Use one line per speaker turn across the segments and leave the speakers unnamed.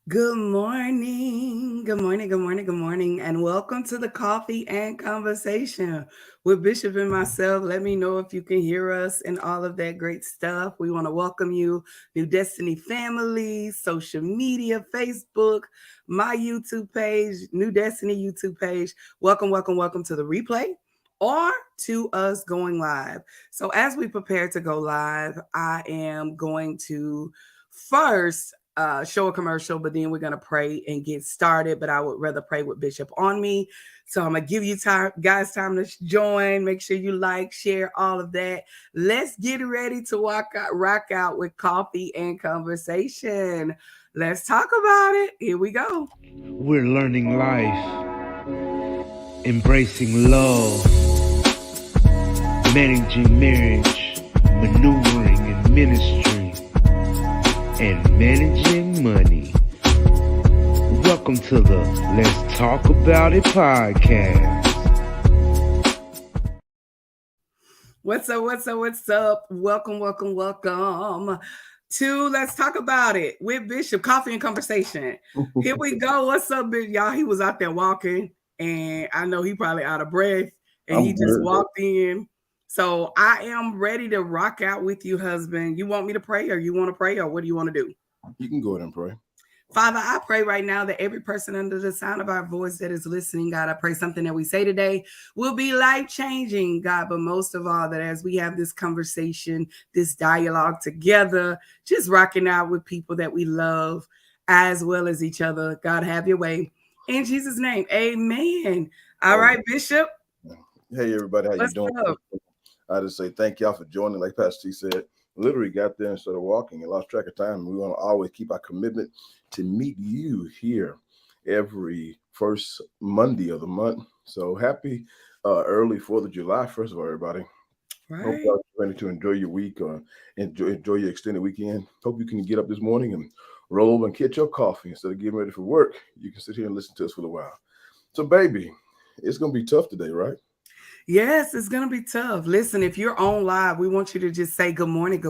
Good morning. Good morning. Good morning. Good morning. And welcome to the Coffee and Conversation with Bishop and myself. Let me know if you can hear us and all of that great stuff. We want to welcome you, New Destiny family, social media, Facebook, my YouTube page, New Destiny YouTube page. Welcome, welcome, welcome to the replay or to us going live. So, as we prepare to go live, I am going to first show a commercial, but then we're going to pray and get started. But I would rather pray with Bishop on me. So I'm going to give you time, guys, time to join. Make sure you like, share, all of that. Let's get ready to rock out with coffee and conversation. Let's talk about it. Here we go.
We're learning life, embracing love, managing marriage, maneuvering in ministry, and managing money. Welcome to the Let's Talk About It podcast.
What's up? What's up? What's up? Welcome, welcome, welcome to Let's Talk About It with Bishop Coffee and Conversation. Here we go. What's up, Bishop? Y'all? He was out there walking, and I know he probably out of breath, and he just walked in. So I am ready to rock out with you, husband. You want me to pray, or you want to pray, or what do you want to do?
You can go ahead and pray.
Father, I pray right now that every person under the sound of our voice that is listening, God, I pray something that we say today will be life changing, God. But most of all, that as we have this conversation, this dialogue together, just rocking out with people that we love as well as each other, God, have your way. In Jesus' name, amen. All right, Bishop.
Hey, everybody, how
What's
you doing?
up?
I just say thank y'all for joining. Like Pastor T said, literally got there instead of walking and lost track of time. We want to always keep our commitment to meet you here every first Monday of the month. So happy early 4th of July, first of all, everybody. Hope
Right.
y'all ready to enjoy your week or enjoy your extended weekend. Hope you can get up this morning and roll over and catch your coffee instead of getting ready for work. You can sit here and listen to us for a while. So, baby, it's gonna be tough today, right?
Yes, it's going to be tough. Listen, if you're on live, we want you to just say good morning,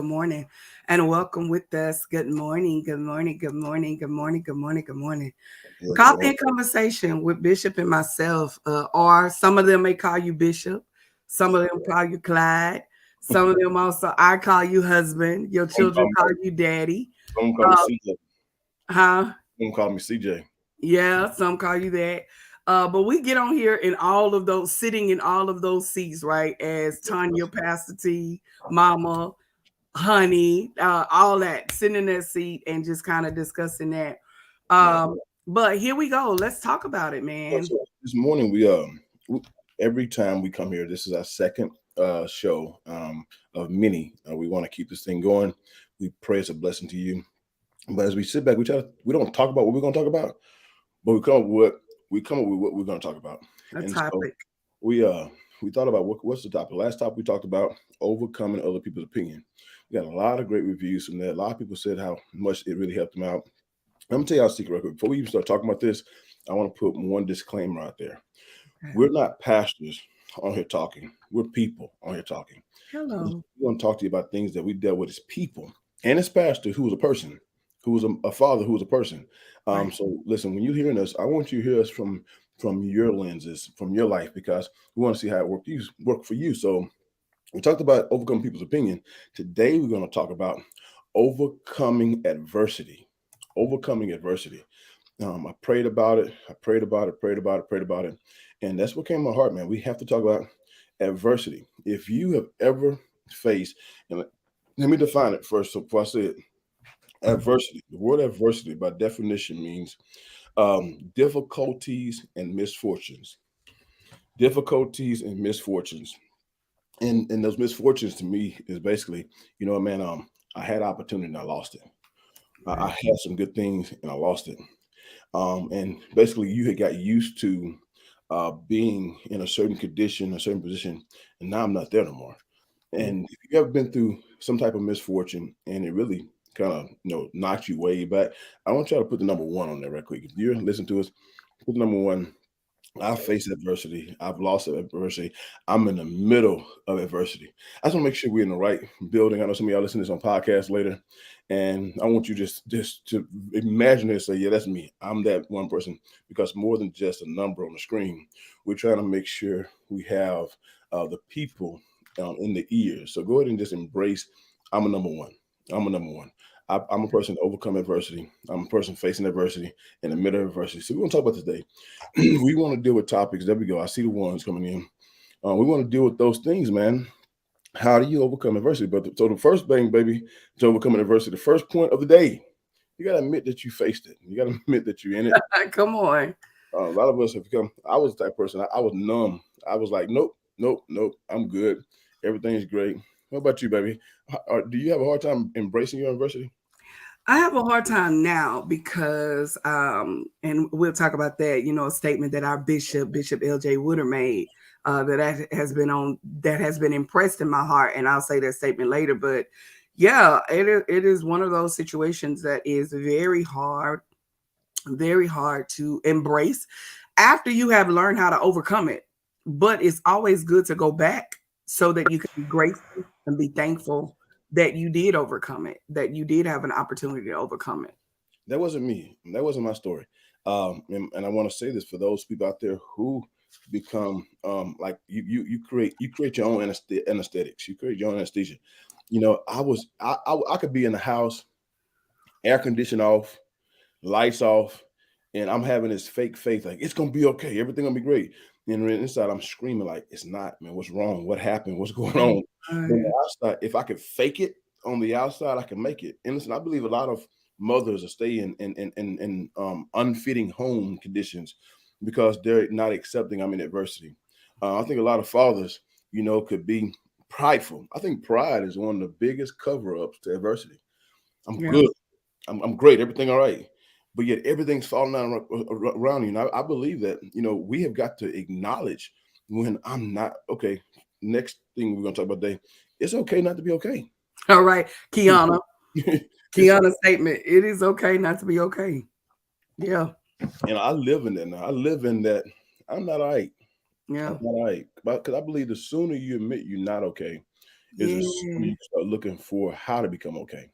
and welcome with us. Good morning, good morning, good morning, good morning, good morning, good morning.
Yeah,
Coffee and conversation with Bishop and myself, or some of them may call you Bishop, some of them call you Clyde, some of them also I call you husband. Your
Some
children call you daddy.
call me
Uh,
CJ.
huh?
Some call me CJ.
Yeah, some call you that. But we get on here in all of those, sitting in all of those seats, right? As Tanya, Pastor T, Mama, Honey, all that, sitting in that seat and just kind of discussing that.
Yeah.
But here we go. Let's talk about it, man.
So this morning every time we come here, this is our second show of many. We want to keep this thing going. We pray it's a blessing to you. But as we sit back, we don't talk about what we're gonna talk about, but we come up with what we're gonna talk about.
A
And so
topic.
we uh we thought about what's the topic. Last topic we talked about overcoming other people's opinion. We got a lot of great reviews from that. A lot of people said how much it really helped them out. I'm gonna tell y'all a secret real quick. Before we even start talking about this, I want to put one disclaimer out there.
Okay.
We're not pastors on here talking. We're people on here talking.
Hello.
We're going to talk to you about things that we dealt with as people and as pastors who was a person, who was a father, who was a person.
Right.
So listen, when you're hearing us, I want you to hear us from your lenses, from your life, because we want to see how it work for you. So we talked about overcoming people's opinion. Today we're going to talk about overcoming adversity. Overcoming adversity. I prayed about it. I prayed about it, prayed about it, prayed about it. And that's what came to my heart, man. We have to talk about adversity. If you have ever faced, and let me define it first. So before I say it, adversity. The word adversity, by definition, means difficulties and misfortunes. Difficulties and misfortunes. And those misfortunes to me is basically, man, I had opportunity and I lost it. I
Right.
had some good things and I lost it. And basically you had got used to being in a certain condition, a certain position, and now I'm not there no more.
Mm.
And if you've ever been through some type of misfortune and it really kind of knocked you way back, I want y'all to put the number one on there right quick. If you're listening to us, put the number one. I face adversity. I've lost adversity. I'm in the middle of adversity. I just want to make sure we're in the right building. I know some of y'all listen to this on podcast later, and I want you just to imagine it. Say, yeah, that's me. I'm that one person, because more than just a number on the screen, we're trying to make sure we have the people in the ears. So go ahead and just embrace. I'm a number one. I'm a number one. I'm a person to overcome adversity. I'm a person facing adversity in the middle of adversity. So we're going to talk about today. We want to deal with topics. There we go. I see the ones coming in. We want to deal with those things, man. How do you overcome adversity? So the first thing, baby, to overcome adversity, the first point of the day, you got to admit that you faced it. You got to admit that you're in it.
Come on.
A lot of us have become. I was the type of person. I was numb. I was like, nope, nope, nope. I'm good. Everything's great. What about you, baby? Do you have a hard time embracing your adversity?
I have a hard time now because, and we'll talk about that. A statement that our Bishop L.J. Wooder made, that has been impressed in my heart, and I'll say that statement later. But yeah, it is one of those situations that is very hard to embrace after you have learned how to overcome it. But it's always good to go back so that you can be grateful and be thankful that you did overcome it, that you did have an opportunity to overcome it.
That wasn't me. That wasn't my story. And I want to say this for those people out there who become like you create your own anesthetics. You create your own anesthesia. I could be in the house, air conditioned off, lights off, and I'm having this fake faith, like it's gonna be okay, everything gonna be great. And then inside, I'm screaming like it's not, man. What's wrong? What happened? What's going on? On the outside, if I could fake it on the outside, I can make it. And listen, I believe a lot of mothers are staying in unfitting home conditions because they're not accepting I'm in adversity. I think a lot of fathers, could be prideful. I think pride is one of the biggest cover-ups to adversity. I'm
Yeah.
good. I'm great. Everything all right. But yet everything's falling down around you. And I believe that, we have got to acknowledge when I'm not okay. Next thing we're going to talk about today, it's okay not to be okay.
All right, Kiana.
It's,
Kiana's statement. It is okay not to be okay. Yeah.
and I live in that now. I live in that. I'm not all right. I'm
Yeah.
not all right. Because I believe the sooner you admit you're not okay is the sooner
Yeah.
you start looking for how to become okay.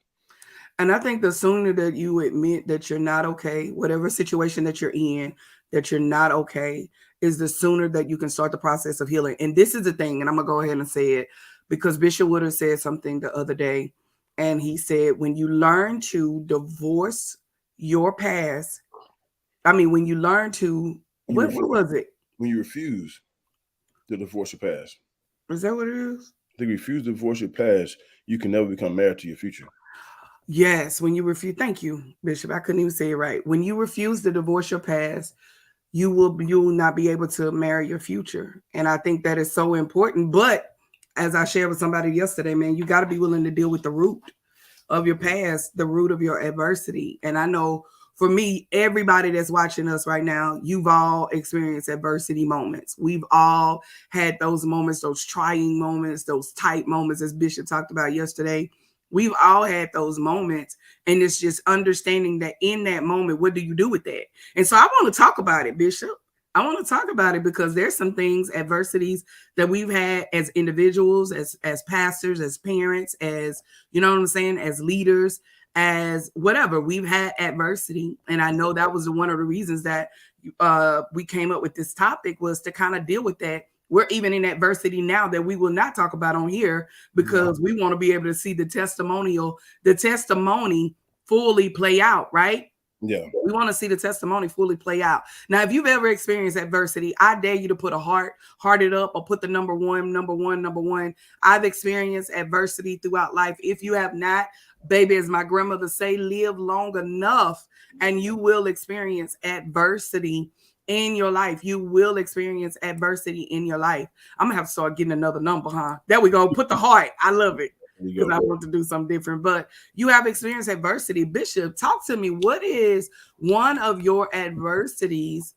And I think the sooner that you admit that you're not okay, whatever situation that you're in, that you're not okay, is the sooner that you can start the process of healing. And this is the thing, and I'm gonna go ahead and say it because Bishop Woodard said something the other day, and he said, when you learn to divorce your past, when you learn to
When you
what
refuse,
was it?
when you refuse to divorce your past,
Is that what it is?
if you refuse to divorce your past, you can never become married to your future.
Yes, when you refuse, thank you, Bishop. I couldn't even say it right. When you refuse to divorce your past, you will not be able to marry your future. And I think that is so important. But as I shared with somebody yesterday, man, you got to be willing to deal with the root of your past, the root of your adversity. And I know for me, everybody that's watching us right now, you've all experienced adversity moments. We've all had those moments, those trying moments, those tight moments, as Bishop talked about yesterday. We've all had those moments. And it's just understanding that in that moment, what do you do with that? And so I want to talk about it, Bishop. I want to talk about it because there's some things, adversities that we've had as individuals, as pastors, as parents, as you know what I'm saying, as leaders, as whatever. We've had adversity, and I know that was one of the reasons that we came up with this topic was to kind of deal with that. We're even in adversity now that we will not talk about on here because we want to be able to see the testimony fully play out, right?
Yeah.
We want to see the testimony fully play out. Now, if you've ever experienced adversity, I dare you to put a heart it up, or put the number one, number one, number one. I've experienced adversity throughout life. If you have not, baby, as my grandmother say, live long enough and you will experience adversity in your life. You will experience adversity in your life. I'm gonna have to start getting another number, huh? There we go. Put the heart. I love it because I want to do something different. But you have experienced adversity. Bishop, talk to me. What is one of your adversities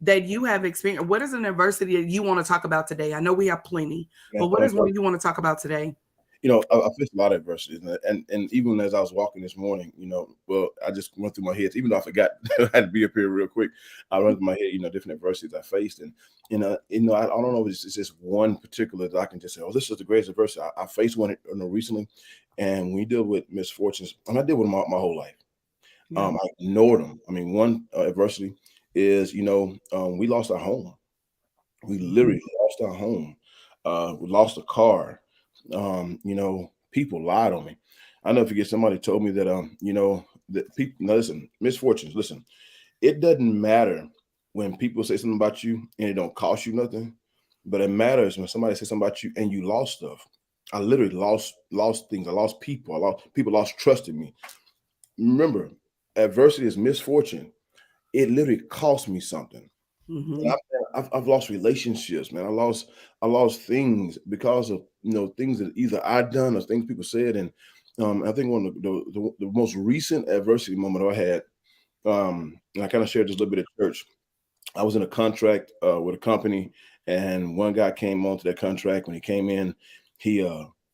that you have experienced? What is an adversity that you want to talk about today? I know we have plenty, but what is one you want to talk about today?
I faced a lot of adversities, and even as I was walking this morning, well, I just went through my head, even though I forgot I had to be up here real quick. I went through my head, different adversities I faced, and I don't know if it's just one particular that I can just say, oh, this is the greatest adversity. I faced one recently, and we deal with misfortunes, and I deal with them my whole life.
Yeah.
I ignored them. I mean, one adversity is, we lost our home. We literally lost our home. We lost a car. People lied on me. I never forget somebody told me that that people, now listen, misfortunes, listen, it doesn't matter when people say something about you and it don't cost you nothing, but it matters when somebody says something about you and you lost stuff. I literally lost things. I lost people. People lost trust in me. Remember, adversity is misfortune. It literally cost me something.
Mm-hmm.
And I've lost relationships, man. I lost things because of things that either I done or things people said. And I think one of the most recent adversity moment I had, and I kind of shared this a little bit at church. I was in a contract with a company, and one guy came onto that contract. When he came in, he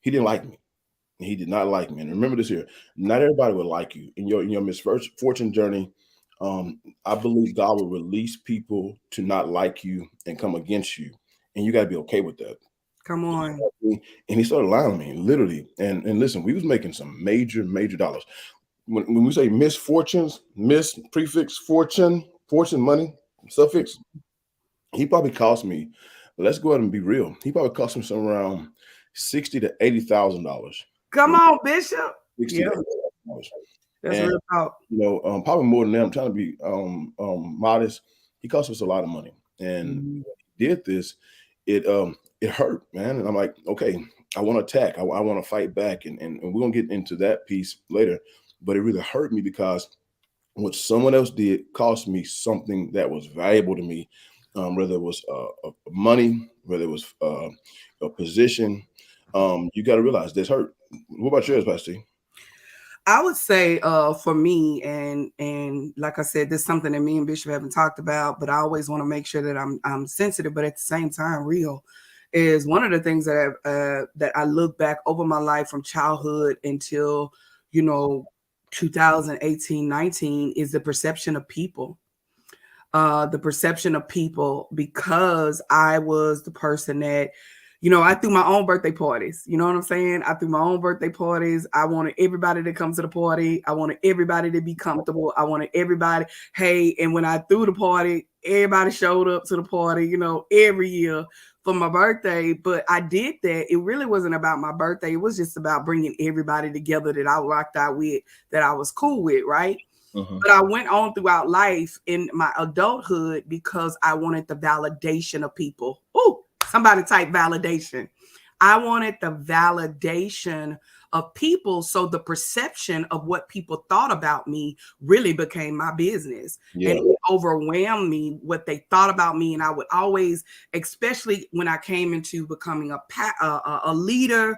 didn't like me. He did not like me. And remember this here: not everybody will like you in your misfortune journey. I believe God will release people to not like you and come against you, and you got to be okay with that.
Come on.
And he started lying to me, literally. And listen, we was making some major dollars. When we say misfortunes, miss prefix fortune money suffix, he probably cost me. Let's go ahead and be real. He probably cost me somewhere around $60,000 to $80,000.
Come on, Bishop.
60
Yeah,
to $80,000.
that's
And
real talk.
probably more than that. I'm trying to be modest. He cost us a lot of money, and
Mhm.
he did this. It hurt, man. And I'm like, okay, I want to attack. I want to fight back, and we're gonna get into that piece later. But it really hurt me because what someone else did cost me something that was valuable to me, whether it was money, whether it was a position. You got to realize this hurt. What about yours, Pastor?
I would say for me, and like I said, this is something that me and Bishop haven't talked about, but I always want to make sure that I'm sensitive, but at the same time real. Is one of the things that I look back over my life from childhood until you know 2018, 19 is the perception of people. The perception of people, because I was the person that, I threw my own birthday parties. You know what I'm saying? I threw my own birthday parties. I wanted everybody to come to the party. I wanted everybody to be comfortable. I wanted everybody, hey, and when I threw the party, everybody showed up to the party, every year for my birthday. But I did that. It really wasn't about my birthday. It was just about bringing everybody together that I rocked out with, that I was cool with, right?
Uh-huh.
But I went on throughout life in my adulthood because I wanted the validation of people. Oh, somebody type validation. I wanted the validation of people. So the perception of what people thought about me really became my business. And
Yeah.
it overwhelmed me what they thought about me. And I would always, especially when I came into becoming a leader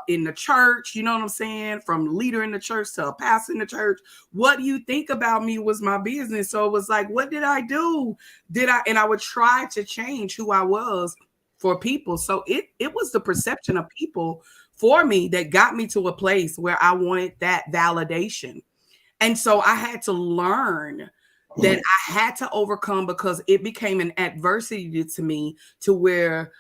in the church, you know what I'm saying? From leader in the church to a pastor in the church, what you think about me was my business. So it was like, what did I do? And I would try to change who I was for people. So it was the perception of people for me that got me to a place where I wanted that validation. And so I had to learn that I had to overcome, because it became an adversity to me, to where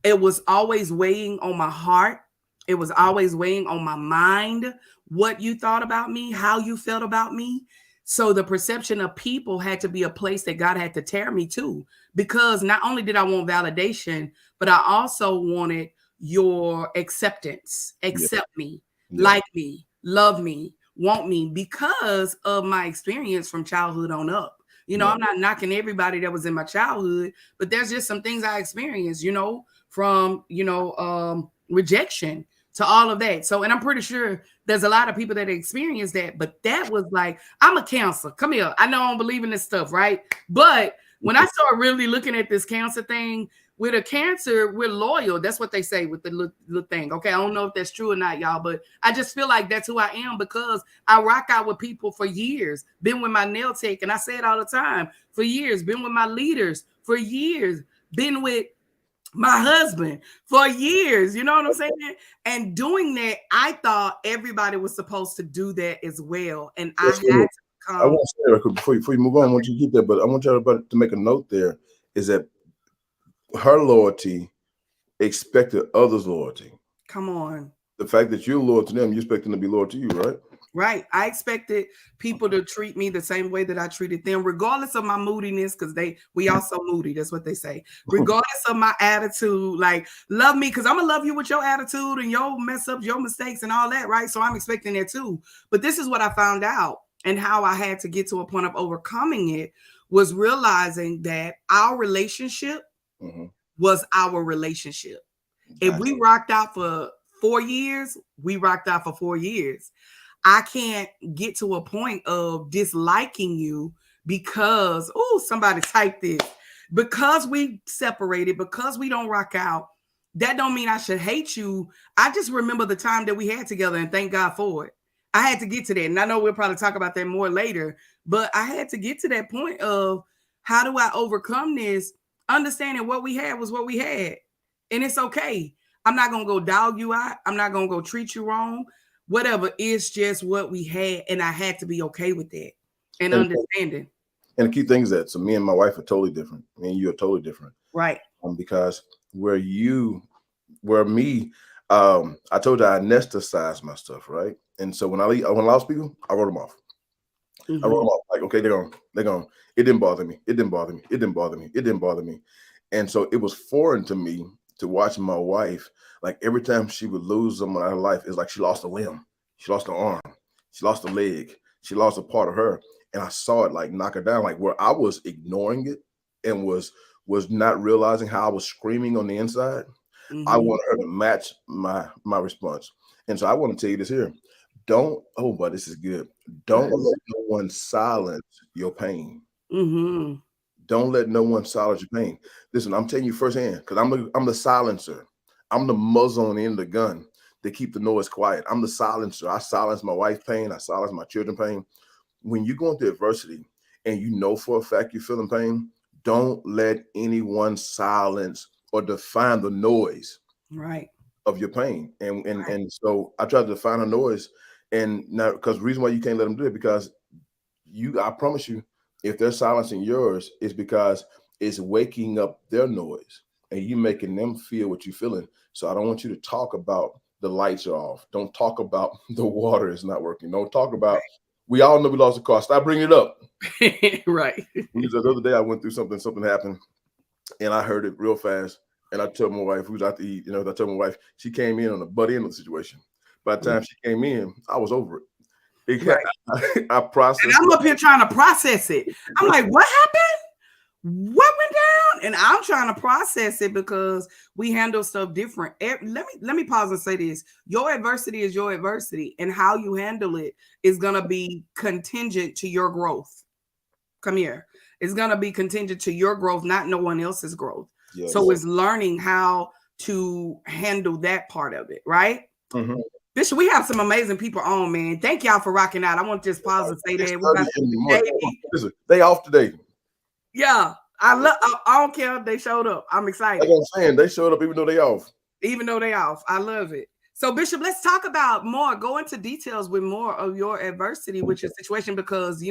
it was always weighing on my heart. It was always weighing on my mind, what you thought about me, how you felt about me. So the perception of people had to be a place that God had to tear me to, because not only did I want validation, but I also wanted your acceptance.
Yeah.
Accept me,
Yeah.
like me, love me, want me, because of my experience from childhood on up.
Yeah.
I'm not knocking everybody that was in my childhood, but there's just some things I experienced, from rejection to all of that. So, and I'm pretty sure there's a lot of people that experience that, but that was like, I'm a cancer. Come here. I know I don't believe in this stuff, right? But when I start really looking at this cancer thing, with a cancer, we're loyal. That's what they say with the little thing. Okay, I don't know if that's true or not, y'all, but I just feel like that's who I am, because I rock out with people for years. Been with my nail tech, and I say it all the time, for years. Been with my leaders for years. Been with my husband for years. You know what I'm saying? And doing that, I thought everybody was supposed to do that as well. And I
Yes,
had
so
to
I
come.
want to say that before you move on. I want you to get that, but I want everybody to make a note there is that her loyalty expected others' loyalty.
Come on.
The fact that you're loyal to them, you expect them to be loyal to you, right?
Right. I expected people to treat me the same way that I treated them, regardless of my moodiness, because we all so moody. That's what they say. Regardless of my attitude, like love me, because I'm gonna love you with your attitude and your mess ups, your mistakes, and all that, right? So I'm expecting that too. But this is what I found out, and how I had to get to a point of overcoming it was realizing that our relationship
Mm-hmm.
was our relationship. If
Gotcha.
we rocked out for 4 years, we rocked out for 4 years. I can't get to a point of disliking you because, oh, somebody typed this. Because we separated, because we don't rock out, that don't mean I should hate you. I just remember the time that we had together and thank God for it. I had to get to that. And I know we'll probably talk about that more later, but I had to get to that point of how do I overcome this? Understanding what we had was what we had. And it's okay. I'm not going to go dog you out. I'm not going to go treat you wrong. Whatever, it's just what we had, and I had to be okay with that and
And,
understanding.
and the key thing is that so me and my wife are totally different. Me and you are totally different.
Right.
Because where me, I told you I anesthetized my stuff, right? And so when I lost people, I wrote them off. I wrote them off. Like, okay, they're gone. It didn't bother me. It didn't bother me. It didn't bother me. It didn't bother me. And so it was foreign to me to watch my wife. Like every time she would lose someone out of life, it's like she lost a limb, she lost an arm, she lost a leg, she lost a part of her. And I saw it like knock her down, like where I was ignoring it and was not realizing how I was screaming on the inside. I want her to match my response. And so I want to tell you this here. Don't, oh, but this is good. Don't let no one silence your pain. Don't let no one silence your pain. Listen, I'm telling you firsthand, because I'm the silencer. I'm the muzzle on the end of the gun to keep the noise quiet. I'm the silencer. I silence my wife's pain. I silence my children's pain. When you're going through adversity and you know for a fact you're feeling pain, don't let anyone silence or define the noise of your pain. And so I try to define a noise. And now, because the reason why you can't let them do it, because I promise you, if they're silencing yours, it's because it's waking up their noise and you making them feel what you're feeling. So I don't want you to talk about the lights are off. Don't talk about the water is not working. Don't talk about, we all know we lost a car. Stop bringing it up.
Right.
Because the other day I went through something happened and I heard it real fast. And I told my wife, who was out to eat, I told my wife, she came in on the butt end of the situation. By the time she came in, I was over it. I processed.
And I'm up here trying to process it. I'm like, what happened? What went down? And I'm trying to process it because we handle stuff different. Let me pause and say this. Your adversity is your adversity, and how you handle it is going to be contingent to your growth. Come here. It's going to be contingent to your growth, not no one else's growth. Yes. So it's learning how to handle that part of it, right? Bishop, we have some amazing people on, man. Thank y'all for rocking out. I want to just pause and say that.
Listen, they off today.
Yeah. I don't care if they showed up. I'm excited.
Like I'm saying, they showed up even though they off.
Even though they off. I love it. So, Bishop, let's talk about more. Go into details with more of your adversity with your situation, because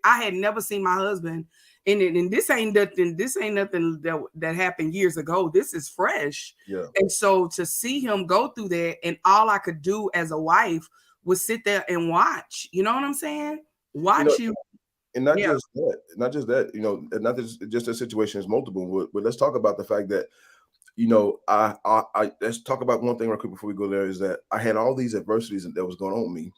I had never seen my husband in it, and this ain't nothing. This ain't nothing that happened years ago. This is fresh. Yeah. And so to see him go through that, and all I could do as a wife was sit there and watch. You know what I'm saying? Watch you.
And not just that, not not just that situation is multiple. But let's talk about the fact that. I let's talk about one thing real quick before we go there, is that I had all these adversities that was going on with me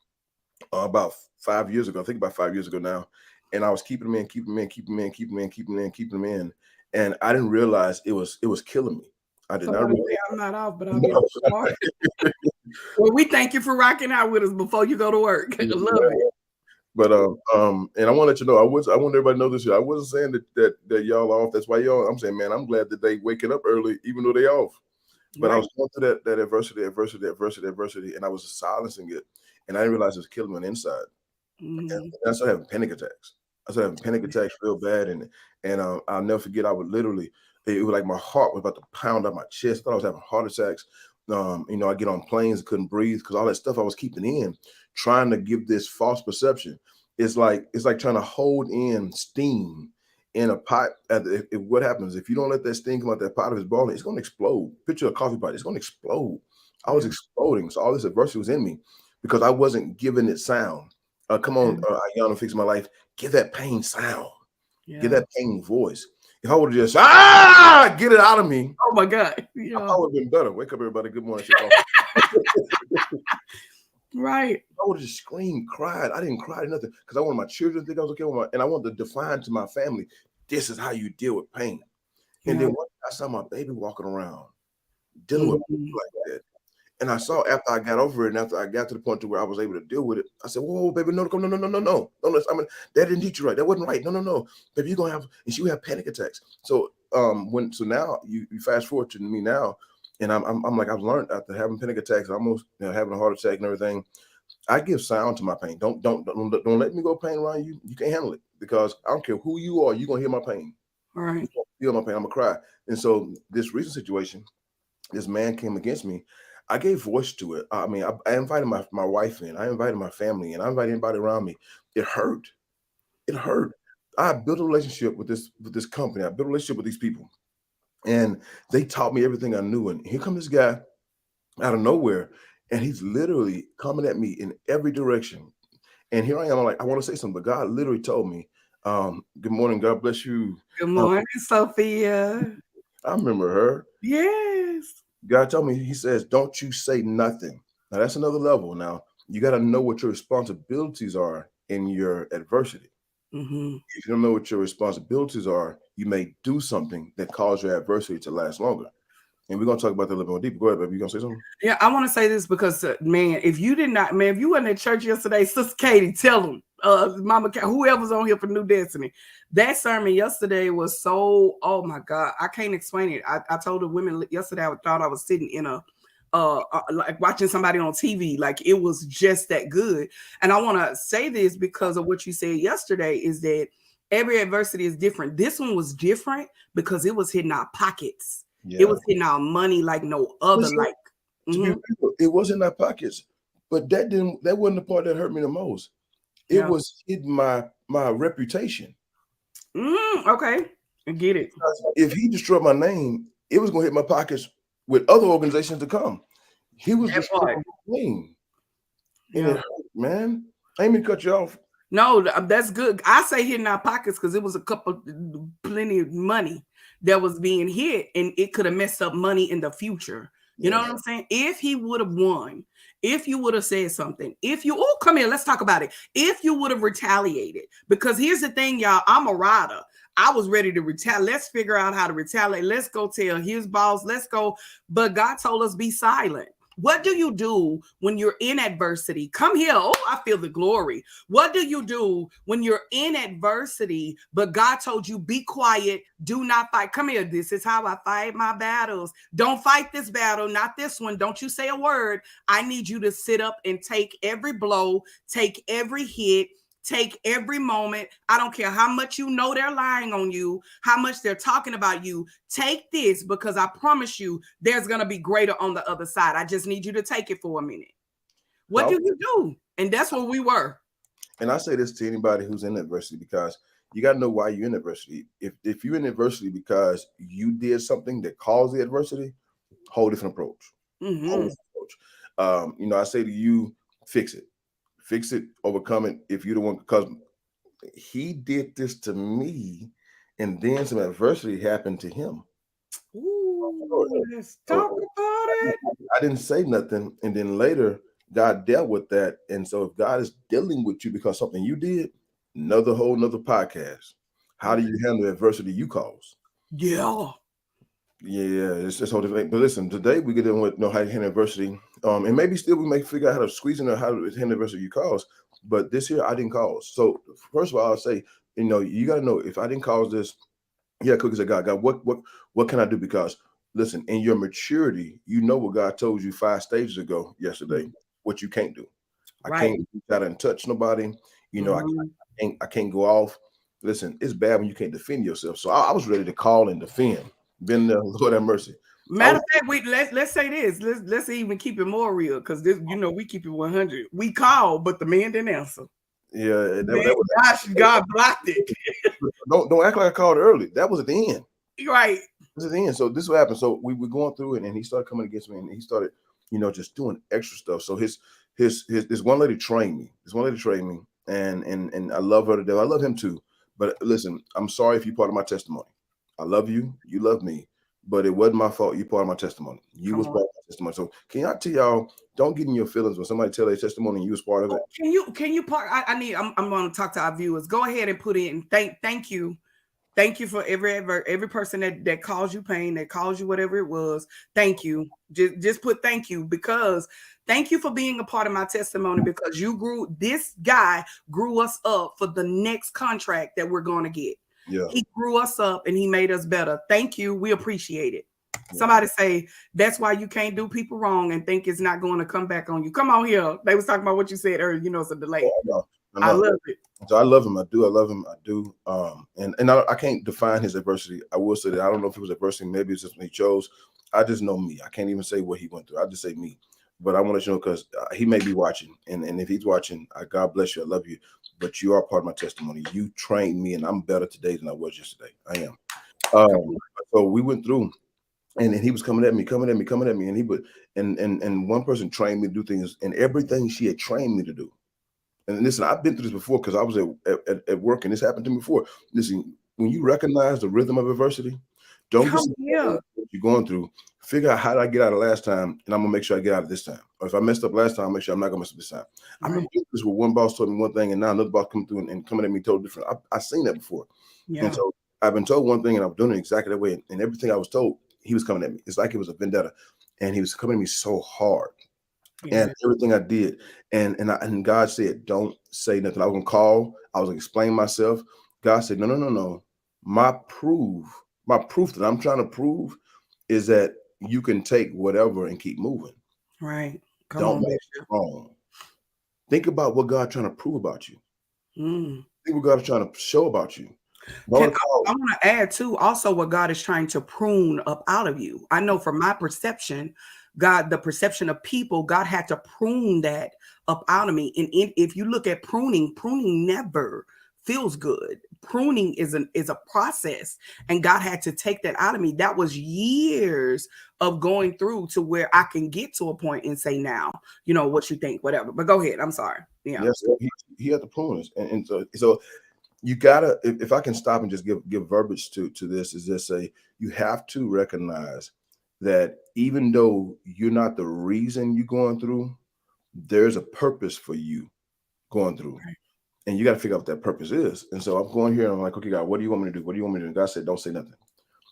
about 5 years ago. I think about 5 years ago now. And I was keeping them in. And I didn't realize it was killing me. I did not realize.
I'm not off, but I'll be smart. Well, we thank you for rocking out with us before you go to work. I love it.
But and I want to let you know, I want everybody to know this. I wasn't saying that y'all off. That's why y'all. I'm saying, man, I'm glad that they waking up early, even though they off. But I was going through that adversity, and I was silencing it, and I didn't realize it was killing me on the inside. And I started having panic attacks. Real bad, and I'll never forget. I would literally, it was like my heart was about to pound out my chest. I thought I was having heart attacks. I get on planes, couldn't breathe because all that stuff I was keeping in, trying to give this false perception. It's like trying to hold in steam in a pot. If what happens if you don't let that steam come out that pot of his boiling, it's going to explode. Picture a coffee pot; it's going to explode. I was
Yeah.
exploding, so all this adversity was in me because I wasn't giving it sound. Come on, Ayana, fix my life. Give that pain sound. Give
Yeah.
that pain voice. If I would have just get it out of me,
Oh my God.
I
Yeah.
probably would have been better. Wake up, everybody. Good morning. Shit,
Right.
I would have just screamed, cried. I didn't cry nothing because I wanted my children to think I was okay and I wanted to define to my family, this is how you deal with pain. And
Yeah.
then one day I saw my baby walking around dealing with
Mhm.
like that. And I saw after I got over it and after I got to the point to where I was able to deal with it, I said, whoa, baby, no, no, no, no, no, no, no. I mean, that didn't teach you right. That wasn't right. No, no, no. Baby, you're gonna have and she would have panic attacks. So now you fast forward to me now, and I'm like, I've learned after having panic attacks, almost having a heart attack and everything. I give sound to my pain. Don't let me go pain around you. You can't handle it because I don't care who you are, you're gonna hear my pain.
All right.
You feel my pain, I'm gonna cry. And so this recent situation, this man came against me. I gave voice to it. I mean, I invited my wife in. I invited my family in. I invited anybody around me. It hurt. It hurt. I built a relationship with this company. I built a relationship with these people, and they taught me everything I knew. And here comes this guy out of nowhere, and he's literally coming at me in every direction. And here I am. I'm like, I want to say something, but God literally told me, "Good morning. God bless you."
Good
Um,
morning, Sophia.
I remember her.
Yes.
God told me, He says, don't you say nothing. Now, that's another level. Now, you got to know what your responsibilities are in your adversity.
Mm-hmm.
If you don't know what your responsibilities are, you may do something that causes your adversity to last longer. And we're going to talk about that a little bit more deeper. Go ahead, baby. You going to say something?
Yeah, I want to say this because, man, if you did not, man, if you wasn't at church yesterday, Sister Katie, tell them, Mama, whoever's on here for New Destiny, that sermon yesterday was so, oh my God, I can't explain it. I told the women yesterday, I thought I was sitting in a, like watching somebody on TV, like it was just that good. And I want to say this because of what you said yesterday is that every adversity is different. This one was different because it was hitting our pockets. It
Yeah.
was hitting our money like no other.
Listen,
Like,
to be real, it was in our pockets, but that wasn't the part that hurt me the most. It
yeah.
was hitting my reputation.
Okay. I get it.
If he destroyed my name, it was going to hit my pockets with other organizations to come. He was
That part.
destroying my name. And it
Yeah.
hurt, man. I ain't mean to cut you off.
No, that's good. I say hitting our pockets because it was a couple, plenty of money that was being hit, and it could have messed up money in the future. You know
Yes.
what I'm saying? If he would have won, if you would have said something, come here, let's talk about it. If you would have retaliated, because here's the thing, y'all, I'm a rider. I was ready to retaliate. Let's figure out how to retaliate. Let's go tell his boss. Let's go. But God told us be silent. What do you do when you're in adversity? Come here. Oh, I feel the glory. What do you do when you're in adversity, but God told you, be quiet, do not fight? Come here. This is how I fight my battles. Don't fight this battle, not this one. Don't you say a word. I need you to sit up and take every blow, take every hit, take every moment. I don't care how much you know they're lying on you, how much they're talking about you. Take this because I promise you there's going to be greater on the other side. I just need you to take it for a minute. What do you do? And that's where we were.
And I say this to anybody who's in adversity because you got to know why you're in adversity. If you're in adversity because you did something that caused the adversity, whole different approach. Whole different approach. I say to you, fix it, overcome it. If you're the one, because he did this to me, and then some adversity happened to him.
Ooh, let's talk about it.
I didn't say nothing, and then later God dealt with that. And so if God is dealing with you because something you did, another podcast. How do you handle adversity you cause?
Yeah.
Yeah, it's just whole different. But listen, today we get in with how to handle adversity. And maybe still we may figure out how to squeeze in there how to handle adversity you cause. But this here I didn't cause. So first of all, I'll say, you gotta know if I didn't cause this, yeah, cookies of God, what can I do? Because listen, in your maturity, you know what God told you 5 stages ago yesterday, what you can't do. I can't reach out and touch nobody. I can't go off. Listen, it's bad when you can't defend yourself. So I was ready to call and defend. Been there. Lord have mercy. I
Matter
was,
of fact, let's say this. Let's even keep it more real because this, we keep it 100. We called, but the man didn't answer.
yeah,
Man,
that was.
God blocked it.
Don't act like I called early. That was at the end.
Right.
This is the end. So this is what happened. So we were going through it, and he started coming against me, and he started, just doing extra stuff. So his this one lady trained me. This one lady trained me, and I love her to death. I love him too. But listen, I'm sorry if you're part of my testimony. I love you. You love me. But it wasn't my fault. You're part of my testimony. You
Come
was
on.
part of my testimony. So can I tell y'all, don't get in your feelings when somebody tell their testimony and you was part of it.
Oh, can you part? I'm going to talk to our viewers. Go ahead and put in thank you. Thank you for every person that caused you pain, that caused you whatever it was. Thank you. Just put thank you, because thank you for being a part of my testimony, because this guy grew us up for the next contract that we're going to get.
Yeah.
He grew us up and he made us better. Thank you. We appreciate it.
Yeah.
Somebody say that's why you can't do people wrong and think it's not going to come back on you. Come on here. They was talking about what you said earlier. It's a delay.
I
I
know.
love it.
So I love him. I do. I love him. I do. And I can't define his adversity. I will say that I don't know if it was adversity. Maybe it's just when he chose. I just know me. I can't even say what he went through. I just say me. But I want to let you know, because he may be watching, and if he's watching, God bless you. I love you. But you are part of my testimony. You trained me, and I'm better today than I was yesterday. I am. So we went through, and he was coming at me, and he would, and one person trained me to do things, and everything she had trained me to do. And listen, I've been through this before because I was at work, and this happened to me before. Listen, when you recognize the rhythm of adversity, don't just what you're going through. Figure out how did I get out of last time, and I'm gonna make sure I get out of this time. Or if I messed up last time, I'll make sure I'm not gonna mess up this time. I remember this where one boss told me one thing, and now another boss coming through and coming at me totally different. I've seen that before.
Yeah.
And so I've been told one thing, and I was doing it exactly that way. And everything I was told, he was coming at me. It's like it was a vendetta, and he was coming at me so hard. And everything I did, and God said, "Don't say nothing." I was gonna call. I was gonna explain myself. God said, "No. My proof that I'm trying to prove is that you can take whatever and keep moving.
Right. Come
Don't
on,
make it wrong. Think about what God's trying to prove about you. Think what God's trying to show about you."
I want to add too, also what God is trying to prune up out of you. I know from my perception, the perception of people, God had to prune that up out of me. And if you look at pruning never feels good. Pruning is a process, and God had to take that out of me. That was years of going through to where I can get to a point and say, now, what you think, whatever. But go ahead. I'm sorry. Yeah.
Yes, he had to prune us, and so you gotta. If I can stop and just give verbiage to this, is just say you have to recognize that even though you're not the reason you're going through, there's a purpose for you going through. Right. And you got to figure out what that purpose is. And so I'm going here and I'm like, okay, God, what do you want me to do? What do you want me to do? And God said, don't say nothing.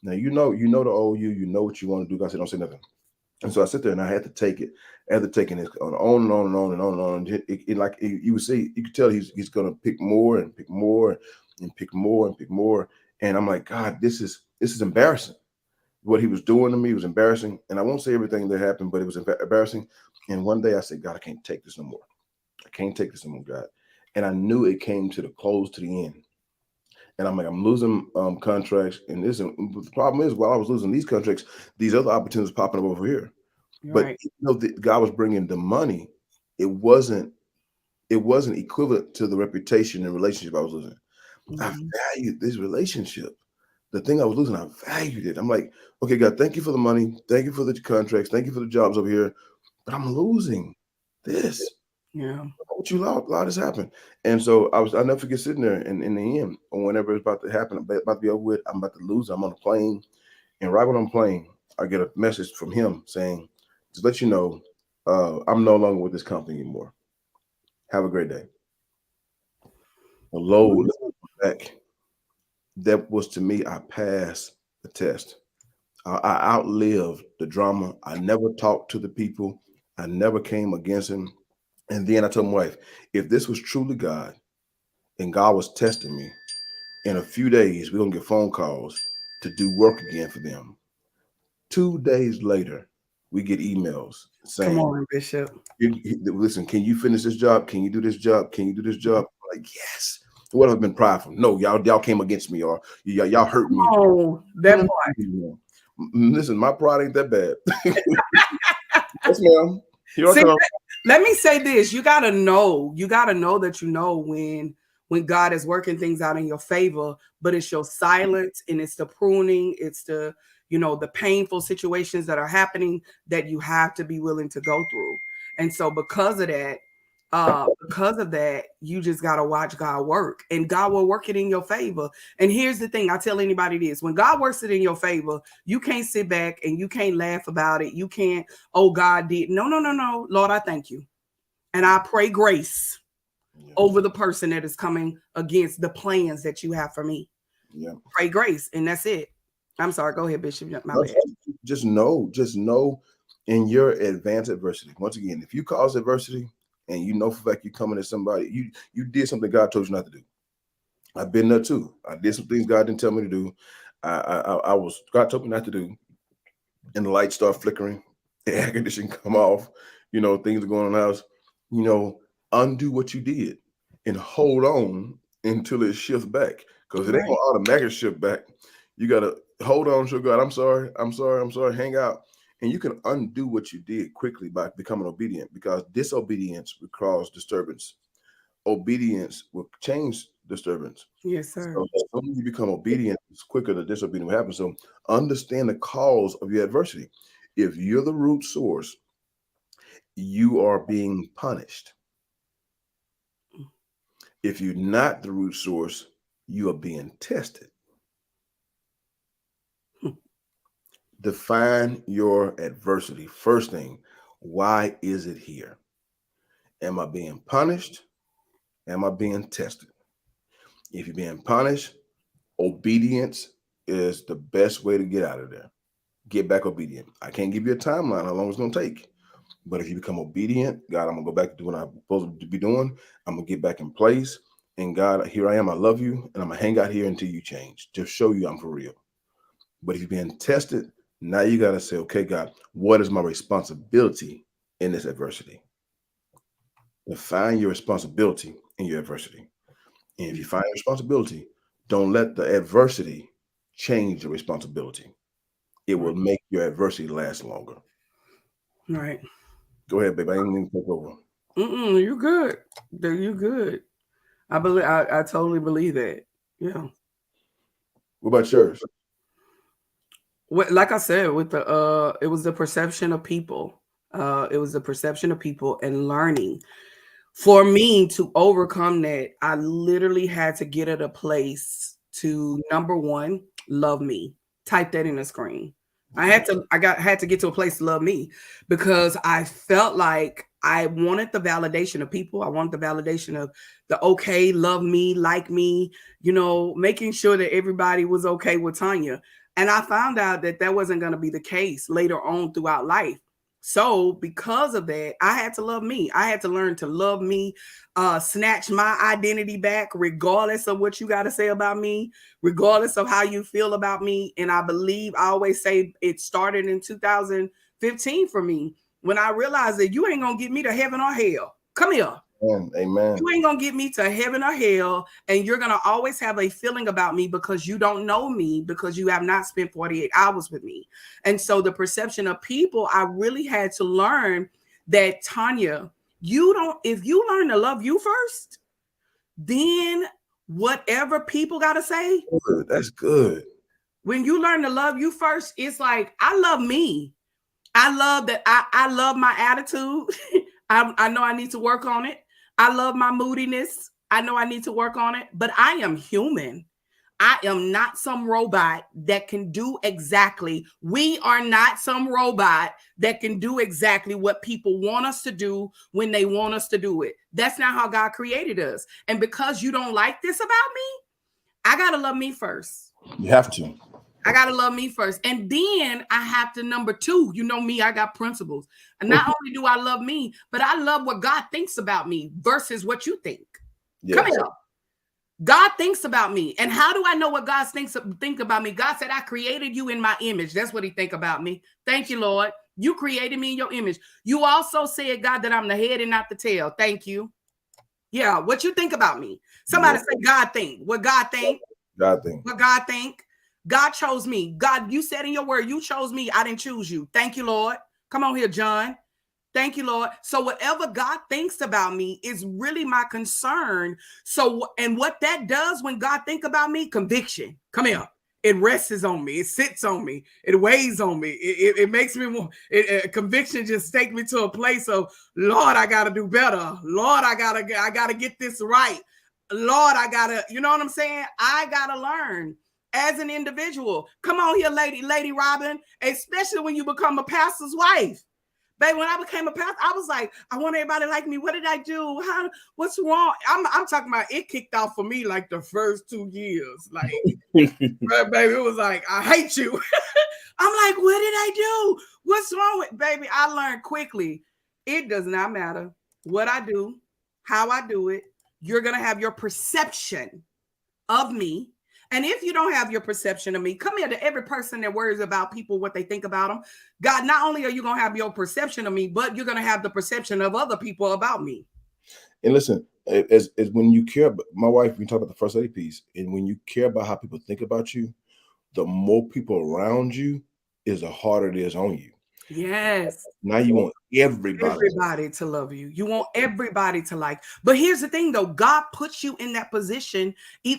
Now, you know the old you know what you want to do. God said, don't say nothing. And so I sit there and I had to take it. After taking it on and on and on and on and on. Like you would see, you could tell he's going to pick more and pick more and pick more and pick more. And I'm like, God, this is embarrassing. What he was doing to me was embarrassing. And I won't say everything that happened, but it was embarrassing. And one day I said, God, I can't take this no more. I can't take this no more, God. And I knew it came to the close, to the end. And I'm like, I'm losing contracts. And the problem is, while I was losing these contracts, these other opportunities popping up over here. Right. But God was bringing the money. It wasn't equivalent to the reputation and relationship I was losing. Mm-hmm. I valued this relationship. The thing I was losing, I valued it. I'm like, okay, God, thank you for the money. Thank you for the contracts. Thank you for the jobs over here. But I'm losing this. Yeah. What you allowed this happen. And so I'll never forget sitting there and in the end, or whenever it's about to happen, about to be over with, I'm about to lose. I'm on a plane. And right when I'm playing, I get a message from him saying, just let you know, I'm no longer with this company anymore. Have a great day. A load back. That was, to me, I passed the test. I outlived the drama. I never talked to the people. I never came against him. And then I told my wife, if this was truly God and God was testing me, in a few days, we're going to get phone calls to do work again for them. 2 days later, we get emails saying, come on, Bishop. Listen, can you finish this job? Can you do this job? Can you do this job? I'm like, yes. What have been prideful? No, y'all came against me, or y'all hurt me.
Oh, that part.
Listen, my pride ain't that bad. Yes, ma'am. Here I
See,
come.
let me say this. You gotta know that you know when God is working things out in your favor, but it's your silence and it's the pruning, it's the the painful situations that are happening that you have to be willing to go through. And so because of that, you just gotta watch God work, and God will work it in your favor. And here's the thing: I tell anybody this: when God works it in your favor, you can't sit back and you can't laugh about it. You can't, oh, God did. No, no, no, no. Lord, I thank you. And I pray grace over the person that is coming against the plans that you have for me.
Yeah.
Pray grace, and that's it. I'm sorry. Go ahead, Bishop. My bad.
Just know in your advanced adversity. Once again, if you cause adversity and you know for a fact you're coming at somebody, you did something God told you not to do. I've been there too. I did some things God didn't tell me to do. God told me not to do, and the lights start flickering, the air conditioning come off, things are going on in the house. Undo what you did and hold on until it shifts back, because it ain't gonna automatically shift back. You gotta hold on to God. I'm sorry. Hang out, and you can undo what you did quickly by becoming obedient, because disobedience will cause disturbance. Obedience will change disturbance.
Yes, sir.
So when you become obedient, it's quicker the disobedience will happen. So understand the cause of your adversity. If you're the root source, you are being punished. If you're not the root source, you are being tested. Define your adversity. First thing, why is it here? Am I being punished? Am I being tested? If you're being punished, obedience is the best way to get out of there. Get back obedient. I can't give you a timeline how long it's going to take. But if you become obedient, God, I'm going to go back to doing what I'm supposed to be doing. I'm going to get back in place. And God, here I am. I love you. And I'm going to hang out here until you change, to show you I'm for real. But if you're being tested, now you got to say, okay, God, what is my responsibility in this adversity? Define your responsibility in your adversity. And if you find your responsibility, don't let the adversity change your responsibility. It will make your adversity last longer.
Right.
Go ahead, babe. I ain't even take over.
You good. You good. I believe. I totally believe that. Yeah.
What about yours?
Like I said, with the it was the perception of people. It was the perception of people and learning. For me to overcome that, I literally had to get at a place to, number one, love me. Type that in the screen. I had to get to a place to love me, because I felt like I wanted the validation of people. I wanted the validation of the okay, love me, like me, making sure that everybody was okay with Tanya. And I found out that that wasn't going to be the case later on throughout life. So because of that, I had to love me. I had to learn to love me, snatch my identity back, regardless of what you got to say about me, regardless of how you feel about me. And I always say it started in 2015 for me, when I realized that you ain't going to get me to heaven or hell. Come here.
Amen.
You ain't gonna get me to heaven or hell, and you're gonna always have a feeling about me because you don't know me, because you have not spent 48 hours with me. And so the perception of people, I really had to learn that, Tanya, if you learn to love you first, then whatever people gotta say,
that's good.
When you learn to love you first, it's like, I love me. I love that. I love my attitude. I know I need to work on it. I love my moodiness. I know I need to work on it, but I am human. I am not some robot that can do we are not some robot that can do exactly what people want us to do when they want us to do it. That's not how God created us. And because you don't like this about me, I got to love me first.
You have to.
I got to love me first. And then I have to, number two, you know me, I got principles. And not only do I love me, but I love what God thinks about me versus what you think. Yes. Come here. God thinks about me. And how do I know what God think about me? God said, I created you in my image. That's what he think about me. Thank you, Lord. You created me in your image. You also said, God, that I'm the head and not the tail. Thank you. Yeah, what you think about me? Somebody say God think. What God think?
God think.
What God think? God chose me. God, you said in your word, you chose me. I didn't choose you. Thank you, Lord. Come on here, John. Thank you, Lord. So whatever God thinks about me is really my concern. So, and what that does when God think about me, conviction. Come here. It rests on me. It sits on me. It weighs on me. It makes me more. Conviction just takes me to a place of, Lord, I gotta do better. Lord, I gotta get this right. Lord, I gotta. You know what I'm saying? I gotta learn as an individual. Come on here, Lady Robin. Especially when you become a pastor's wife. Baby, when I became a pastor, I was like, I want everybody to like me. What did I do? What's wrong? I'm talking about it kicked off for me like the first 2 years. Like, baby, it was like, I hate you. I'm like, what did I do? What's wrong with baby? I learned quickly. It does not matter what I do, how I do it. You're gonna have your perception of me. And if you don't have your perception of me, come here to every person that worries about people, what they think about them. God, not only are you going to have your perception of me, but you're going to have the perception of other people about me.
And listen, as when you care about my wife, we talk about the first lady piece, and when you care about how people think about you, the more people around you is the harder it is on you.
Yes.
Now you want everybody
to love you. You want everybody to like. But here's the thing, though. God puts you in that position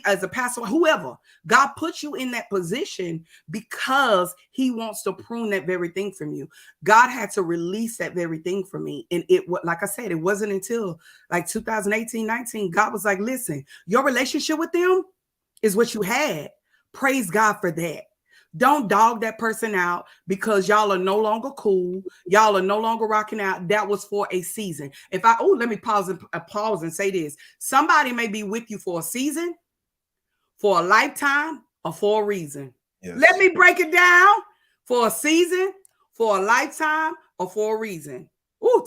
as a pastor, whoever. God puts you in that position because he wants to prune that very thing from you. God had to release that very thing from me. And like I said, it wasn't until like 2018, 19, God was like, listen, your relationship with them is what you had. Praise God for that. Don't dog that person out because y'all are no longer cool. Y'all are no longer rocking out. That was for a season. Let me pause and say this. Somebody may be with you for a season, for a lifetime, or for a reason. Yes. Let me break it down. For a season, for a lifetime, or for a reason.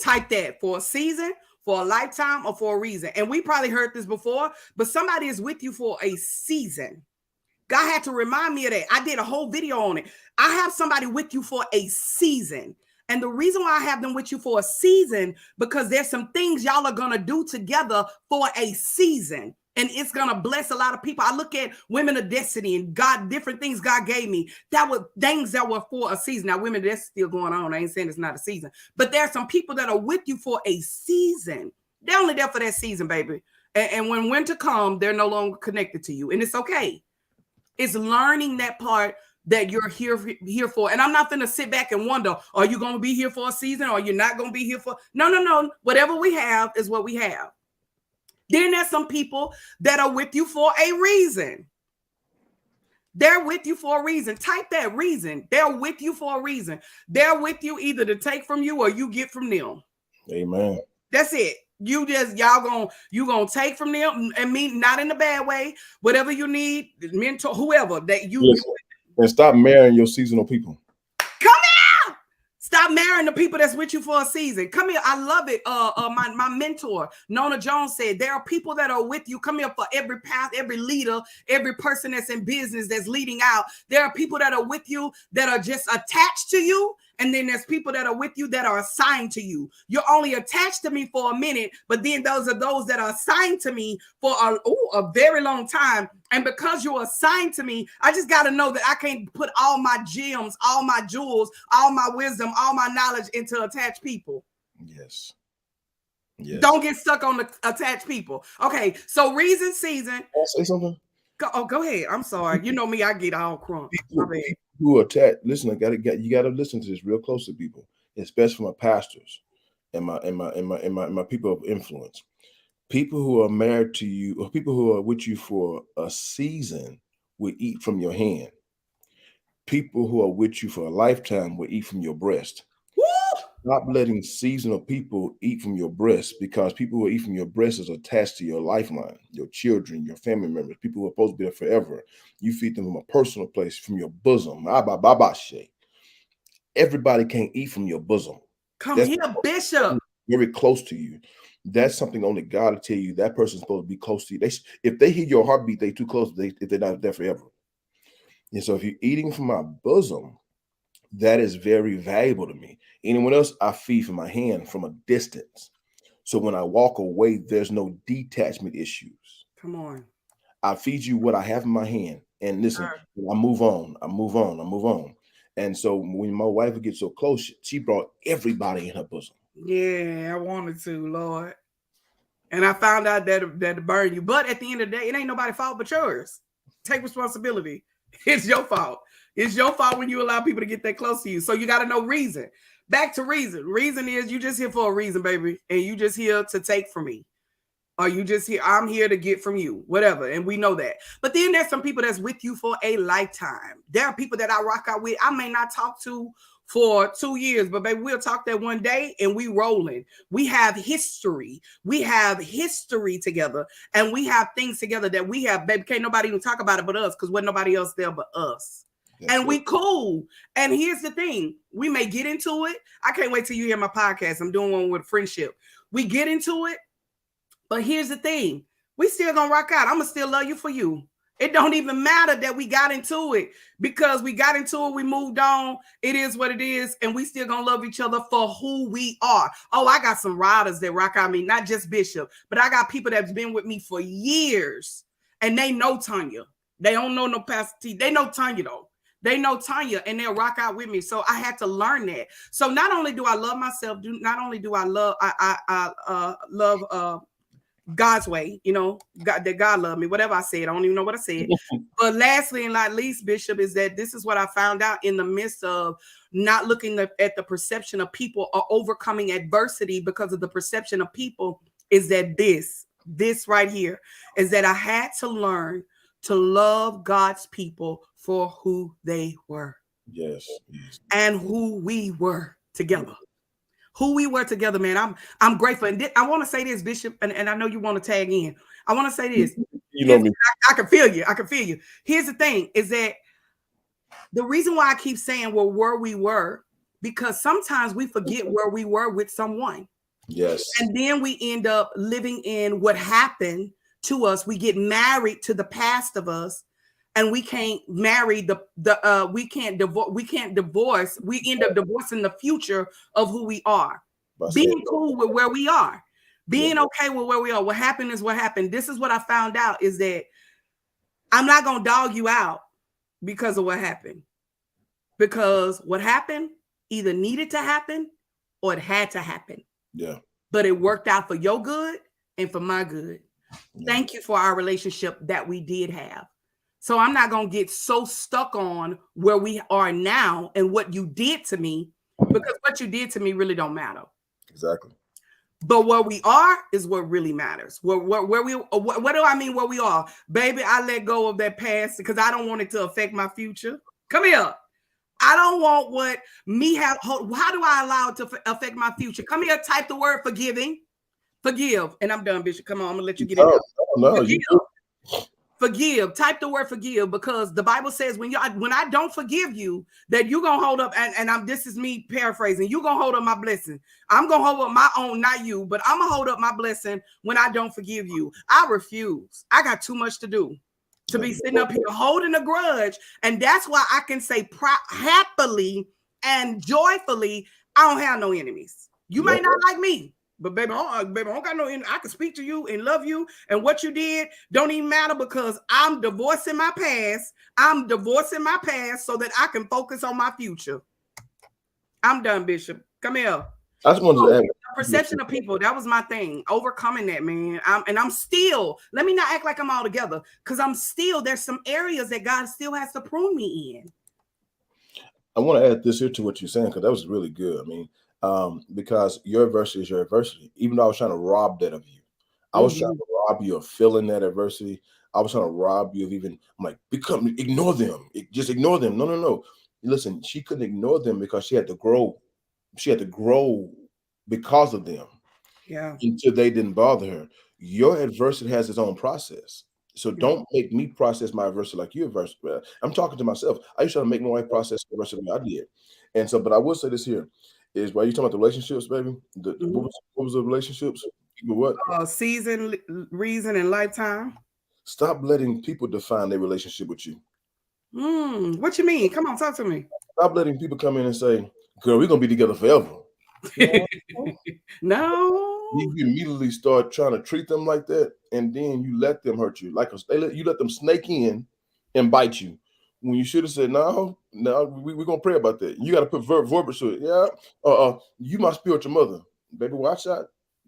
Type that. For a season, for a lifetime, or for a reason. And we probably heard this before, but somebody is with you for a season. God had to remind me of that. I did a whole video on it. I have somebody with you for a season. And the reason why I have them with you for a season, because there's some things y'all are going to do together for a season. And it's going to bless a lot of people. I look at women of destiny and God, different things God gave me. That were things that were for a season. Now, women, that's still going on. I ain't saying it's not a season. But there are some people that are with you for a season. They're only there for that season, baby. And when winter comes, they're no longer connected to you. And it's okay. It's learning that part that you're here for. And I'm not going to sit back and wonder, are you going to be here for a season or you're not going to be here for? No. Whatever we have is what we have. Then there's some people that are with you for a reason. They're with you for a reason. Type that reason. They're with you for a reason. They're with you either to take from you or you get from them.
Amen.
That's it. You gonna take from them, and me not in a bad way. Whatever you need, mentor, whoever that you.
Listen, and stop marrying your seasonal people.
Come here. Stop marrying the people that's with you for a season. Come here. I love it. My mentor Nona Jones said there are people that are with you. Come here for every path, every leader, every person that's in business that's leading out. There are people that are with you that are just attached to you. And then there's people that are with you that are assigned to you. You're only attached to me for a minute, but then those are those that are assigned to me for a very long time. And because you're assigned to me, I just got to know that I can't put all my gems, all my jewels, all my wisdom, all my knowledge into attached people.
Yes.
Don't get stuck on the attached people. Okay, so reason season.
Can I say something?
Go ahead. I'm sorry. You know me, I get all crunk.
Who are attached? Listen, you got to listen to this real closely, people, especially from my pastors and my people of influence. People who are married to you, or people who are with you for a season, will eat from your hand. People who are with you for a lifetime will eat from your breast. Stop letting seasonal people eat from your breast, because people who eat from your breast is attached to your lifeline, your children, your family members, people who are supposed to be there forever. You feed them from a personal place, from your bosom. Everybody can't eat from your bosom.
Come here, Bishop.
Very close to you. That's something only God will tell you. That person's supposed to be close to you. If they hear your heartbeat, they too close. If they're not there forever. And so if you're eating from my bosom, that is very valuable to me. Anyone else, I feed from my hand from a distance. So when I walk away, there's no detachment issues.
Come on.
I feed you what I have in my hand. And listen, I move on, I move on, I move on. And so when my wife would get so close, she brought everybody in her bosom.
Yeah, I wanted to, Lord. And I found out that it burned you. But at the end of the day, it ain't nobody's fault but yours. Take responsibility. It's your fault. It's your fault when you allow people to get that close to you. So you got to know reason. Back to reason. Reason is you just here for a reason, baby. And you just here to take from me. Or you just here, I'm here to get from you, whatever. And we know that. But then there's some people that's with you for a lifetime. There are people that I rock out with. I may not talk to for 2 years, but baby, we'll talk that one day and we rolling. We have history. We have history together, and we have things together that we have, baby. Can't nobody even talk about it but us, because wasn't nobody else there but us. That's and we cool. And here's the thing. We may get into it. I can't wait till you hear my podcast. I'm doing one with friendship. We get into it. But here's the thing. We still gonna rock out. I'm gonna still love you for you. It don't even matter that we got into it, because we got into it, we moved on. It is what it is, and we still gonna love each other for who we are. Oh, I got some riders that rock out me, not just Bishop, but I got people that's been with me for years, and they know Tanya. They don't know no Pastor T. They know Tanya though. They know Tanya, and they'll rock out with me. So I had to learn that. So not only do I love myself, not only do I love, I love God's way, you know, God, that God loved me, whatever I said. I don't even know what I said. But lastly and not least, Bishop, is that this is what I found out in the midst of not looking at the perception of people or overcoming adversity because of the perception of people, is that this right here is that I had to learn to love God's people for who they were.
Yes.
And who we were together. Who we were together, man. I'm grateful. And I want to say this, Bishop, and I know you want to tag in. I want to say this.
You know me.
I can feel you. I can feel you. Here's the thing, is that the reason why I keep saying, well, where we were, because sometimes we forget where we were with someone.
Yes.
And then we end up living in what happened to us. We get married to the past of us. And we can't marry we can't divorce. We end up divorcing the future of who we are. Being cool with where we are, being okay with where we are. What happened is what happened. This is what I found out, is that I'm not gonna dog you out because of what happened. Because what happened either needed to happen or it had to happen.
Yeah.
But it worked out for your good and for my good. Yeah. Thank you for our relationship that we did have. So I'm not going to get so stuck on where we are now and what you did to me, because what you did to me really don't matter.
Exactly.
But where we are is what really matters. What do I mean where we are? Baby, I let go of that past because I don't want it to affect my future. Come here. I don't want what me have. How do I allow it to affect my future? Come here, type the word forgiving. Forgive. And I'm done, Bishop. Come on, I'm going to let you get in there.
No,
Forgive. Type the word forgive, because the Bible says when I don't forgive you, that you're gonna hold up, and this is me paraphrasing, you're gonna hold up my blessing. I'm gonna hold up my own, not you, but I'm gonna hold up my blessing when I don't forgive you. I refuse. I got too much to do to be sitting up here holding a grudge. And that's why I can say happily and joyfully, I don't have no enemies. You may not like me, but baby, I don't got no enemy. I can speak to you and love you, and what you did don't even matter, because I'm divorcing my past. I'm divorcing my past so that I can focus on my future. I'm done, Bishop. Come here.
I just wanted to add,
the perception of people, that was my thing. Overcoming that, man. I'm still, let me not act like I'm all together, because there's some areas that God still has to prune me in.
I want to add this here to what you're saying, because that was really good. I mean, because your adversity is your adversity. Even though I was trying to rob that of you, I was trying to rob you of feeling that adversity. I was trying to rob you of even, I'm like, ignore them. Just ignore them. No. Listen, she couldn't ignore them because she had to grow. She had to grow because of them.
Yeah.
Until they didn't bother her. Your adversity has its own process. So don't make me process my adversity like your adversity. I'm talking to myself. I used to make my wife process the adversity like I did. And so, but I will say this here. Is while you talking about the relationships, baby. What was the relationships? What?
Season, reason, and lifetime.
Stop letting people define their relationship with you.
What you mean? Come on, talk to me.
Stop letting people come in and say, "Girl, we're gonna be together forever."
No.
You immediately start trying to treat them like that, and then you let them hurt you. You let them snake in and bite you. When you should have said, no, no, we're gonna pray about that. You gotta put verbiage to it. Yeah. You my spiritual mother. Baby, watch out.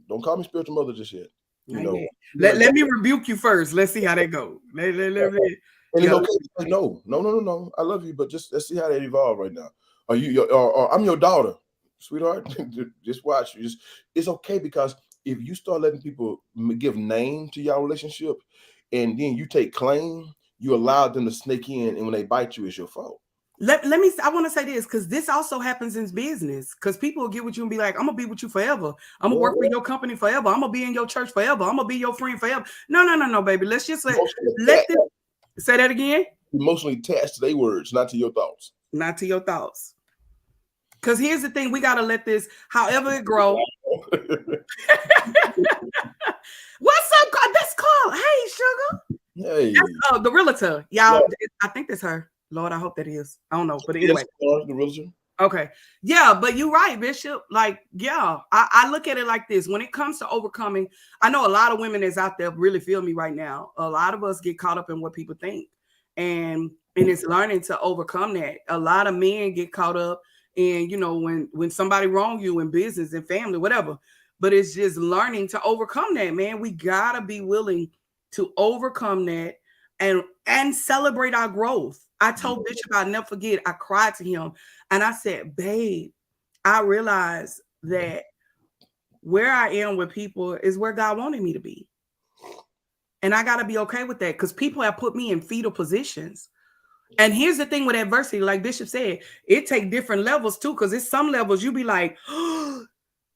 Don't call me spiritual mother just yet. You
Not
know,
yet.
be
Let,
like that.
let me rebuke you first. Let's see how that goes.
And it's
Yeah.
okay. Like, no, no, no, no, no. I love you, but just let's see how that evolve right now. Are you or I'm your daughter, sweetheart. Just watch. Just it's okay because if you start letting people give name to your relationship, and then you take claim, you allow them to snake in, and when they bite you, it's your fault.
Let me, I want to say this because this also happens in business because people will get with you and be like, I'm gonna be with you forever. I'm gonna work for your company forever. I'm gonna be in your church forever. I'm gonna be your friend forever. No, no, no, no, baby. Let's just let them say that again.
Emotionally attached to their words, not to your thoughts.
Not to your thoughts. Because here's the thing, we gotta let this, however it grow. What's up? That's called. Hey, sugar.
Hey,
That's the realtor. Y'all, I think that's her. Lord, I hope that is. I don't know. But anyway.
yes, the realtor.
Okay. Yeah, but you're right, Bishop. Like, yeah, I look at it like this. When it comes to overcoming, I know a lot of women that's out there really feel me right now. A lot of us get caught up in what people think. And it's learning to overcome that. A lot of men get caught up in, when somebody wrong you in business and family, whatever. But it's just learning to overcome that, man. We gotta be willing to overcome that and celebrate our growth. I told Bishop I'll never forget, I cried to him and I said, babe, I realized that where I am with people is where God wanted me to be. And I got to be okay with that because people have put me in fetal positions. And here's the thing with adversity, like Bishop said, it take different levels too, because it's some levels you be like, oh,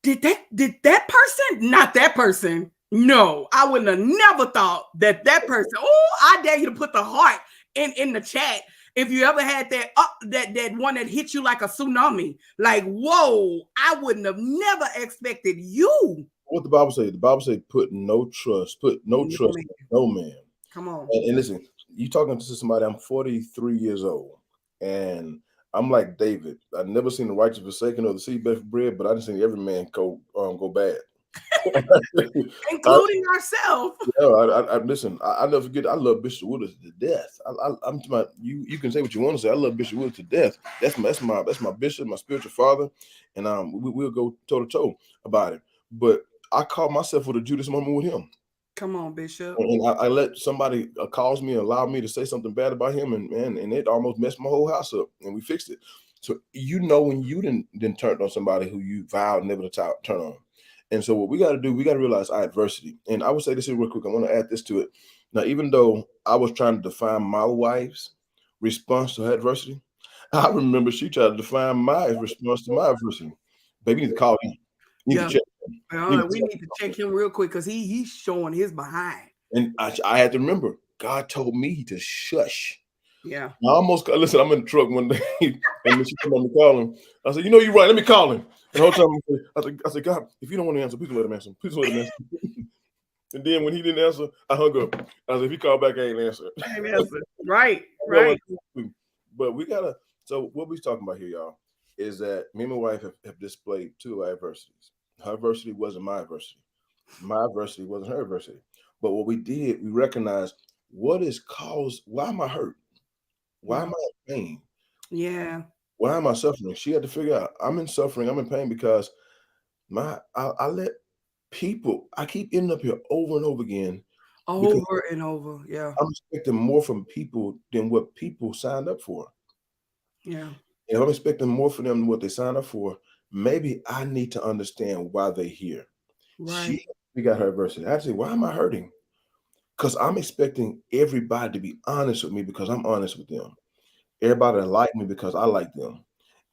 did that person? Not that person. No, I wouldn't have never thought that person. Oh, I dare you to put the heart in the chat if you ever had that one that hit you like a tsunami. Like, whoa, I wouldn't have never expected you.
What the Bible say? The Bible say, put no trust in no man.
Come on.
And listen, you talking to somebody. I'm 43 years old, and I'm like David. I've never seen the righteous forsaken or the seed beg for bread, but I just seen every man go bad.
Including ourselves.
Yeah, I listen. I never forget. I love Bishop Woodard to death. I'm talking about you. You can say what you want to say. I love Bishop Woodard to death. That's my bishop, my spiritual father, and we'll go toe to toe about it. But I caught myself with a Judas moment with him.
Come on, Bishop.
And I let somebody calls me and allow me to say something bad about him, and it almost messed my whole house up. And we fixed it. So when you didn't turn on somebody who you vowed never to turn on. And so what we got to do, we got to realize our adversity. And I would say this here real quick. I want to add this to it. Now, even though I was trying to define my wife's response to her adversity, I remember she tried to define my response to my adversity. Baby, you need to call him. You need to check him.
We need to check him real quick because he's showing his behind.
And I had to remember, God told me to shush.
Yeah.
I almost listen. I'm in the truck one day, and she come on to call him. I said, "You're right. Let me call him." And the whole time I said, "God, if you don't want to answer, please let him answer. Please let him answer." And then when he didn't answer, I hung up. I said, "If he called back, I ain't answer."
Right.
But we gotta. So what we talking about here, y'all, is that me and my wife have displayed two adversities. Her adversity wasn't my adversity. My adversity wasn't her adversity. But what we did, we recognized what is caused. Why am I hurt? Why am I in pain?
Yeah.
Why am I suffering? She had to figure out I'm in suffering, I'm in pain because I let people, I keep ending up here over and over again.
Over and over. Yeah.
I'm expecting more from people than what people signed up for.
Yeah.
And if I'm expecting more from them than what they signed up for, maybe I need to understand why they're here.
Right.
We got her adversity. I say, why am I hurting? Because I'm expecting everybody to be honest with me because I'm honest with them. Everybody like me because I like them.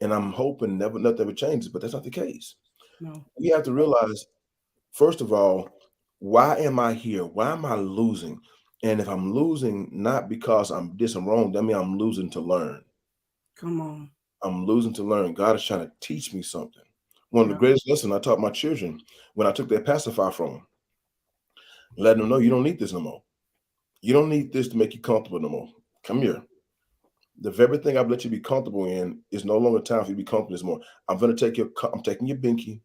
And I'm hoping nothing ever changes, but that's not the case.
No.
We have to realize, first of all, why am I here? Why am I losing? And if I'm losing, not because I'm did some wrong, that means I'm losing to learn.
Come on.
I'm losing to learn. God is trying to teach me something. One of the greatest lessons I taught my children when I took that pacifier from them, letting them know you don't need this no more. You don't need this to make you comfortable no more. Come here. The very thing I've let you be comfortable in is no longer time for you to be comfortable anymore. I'm taking your binky.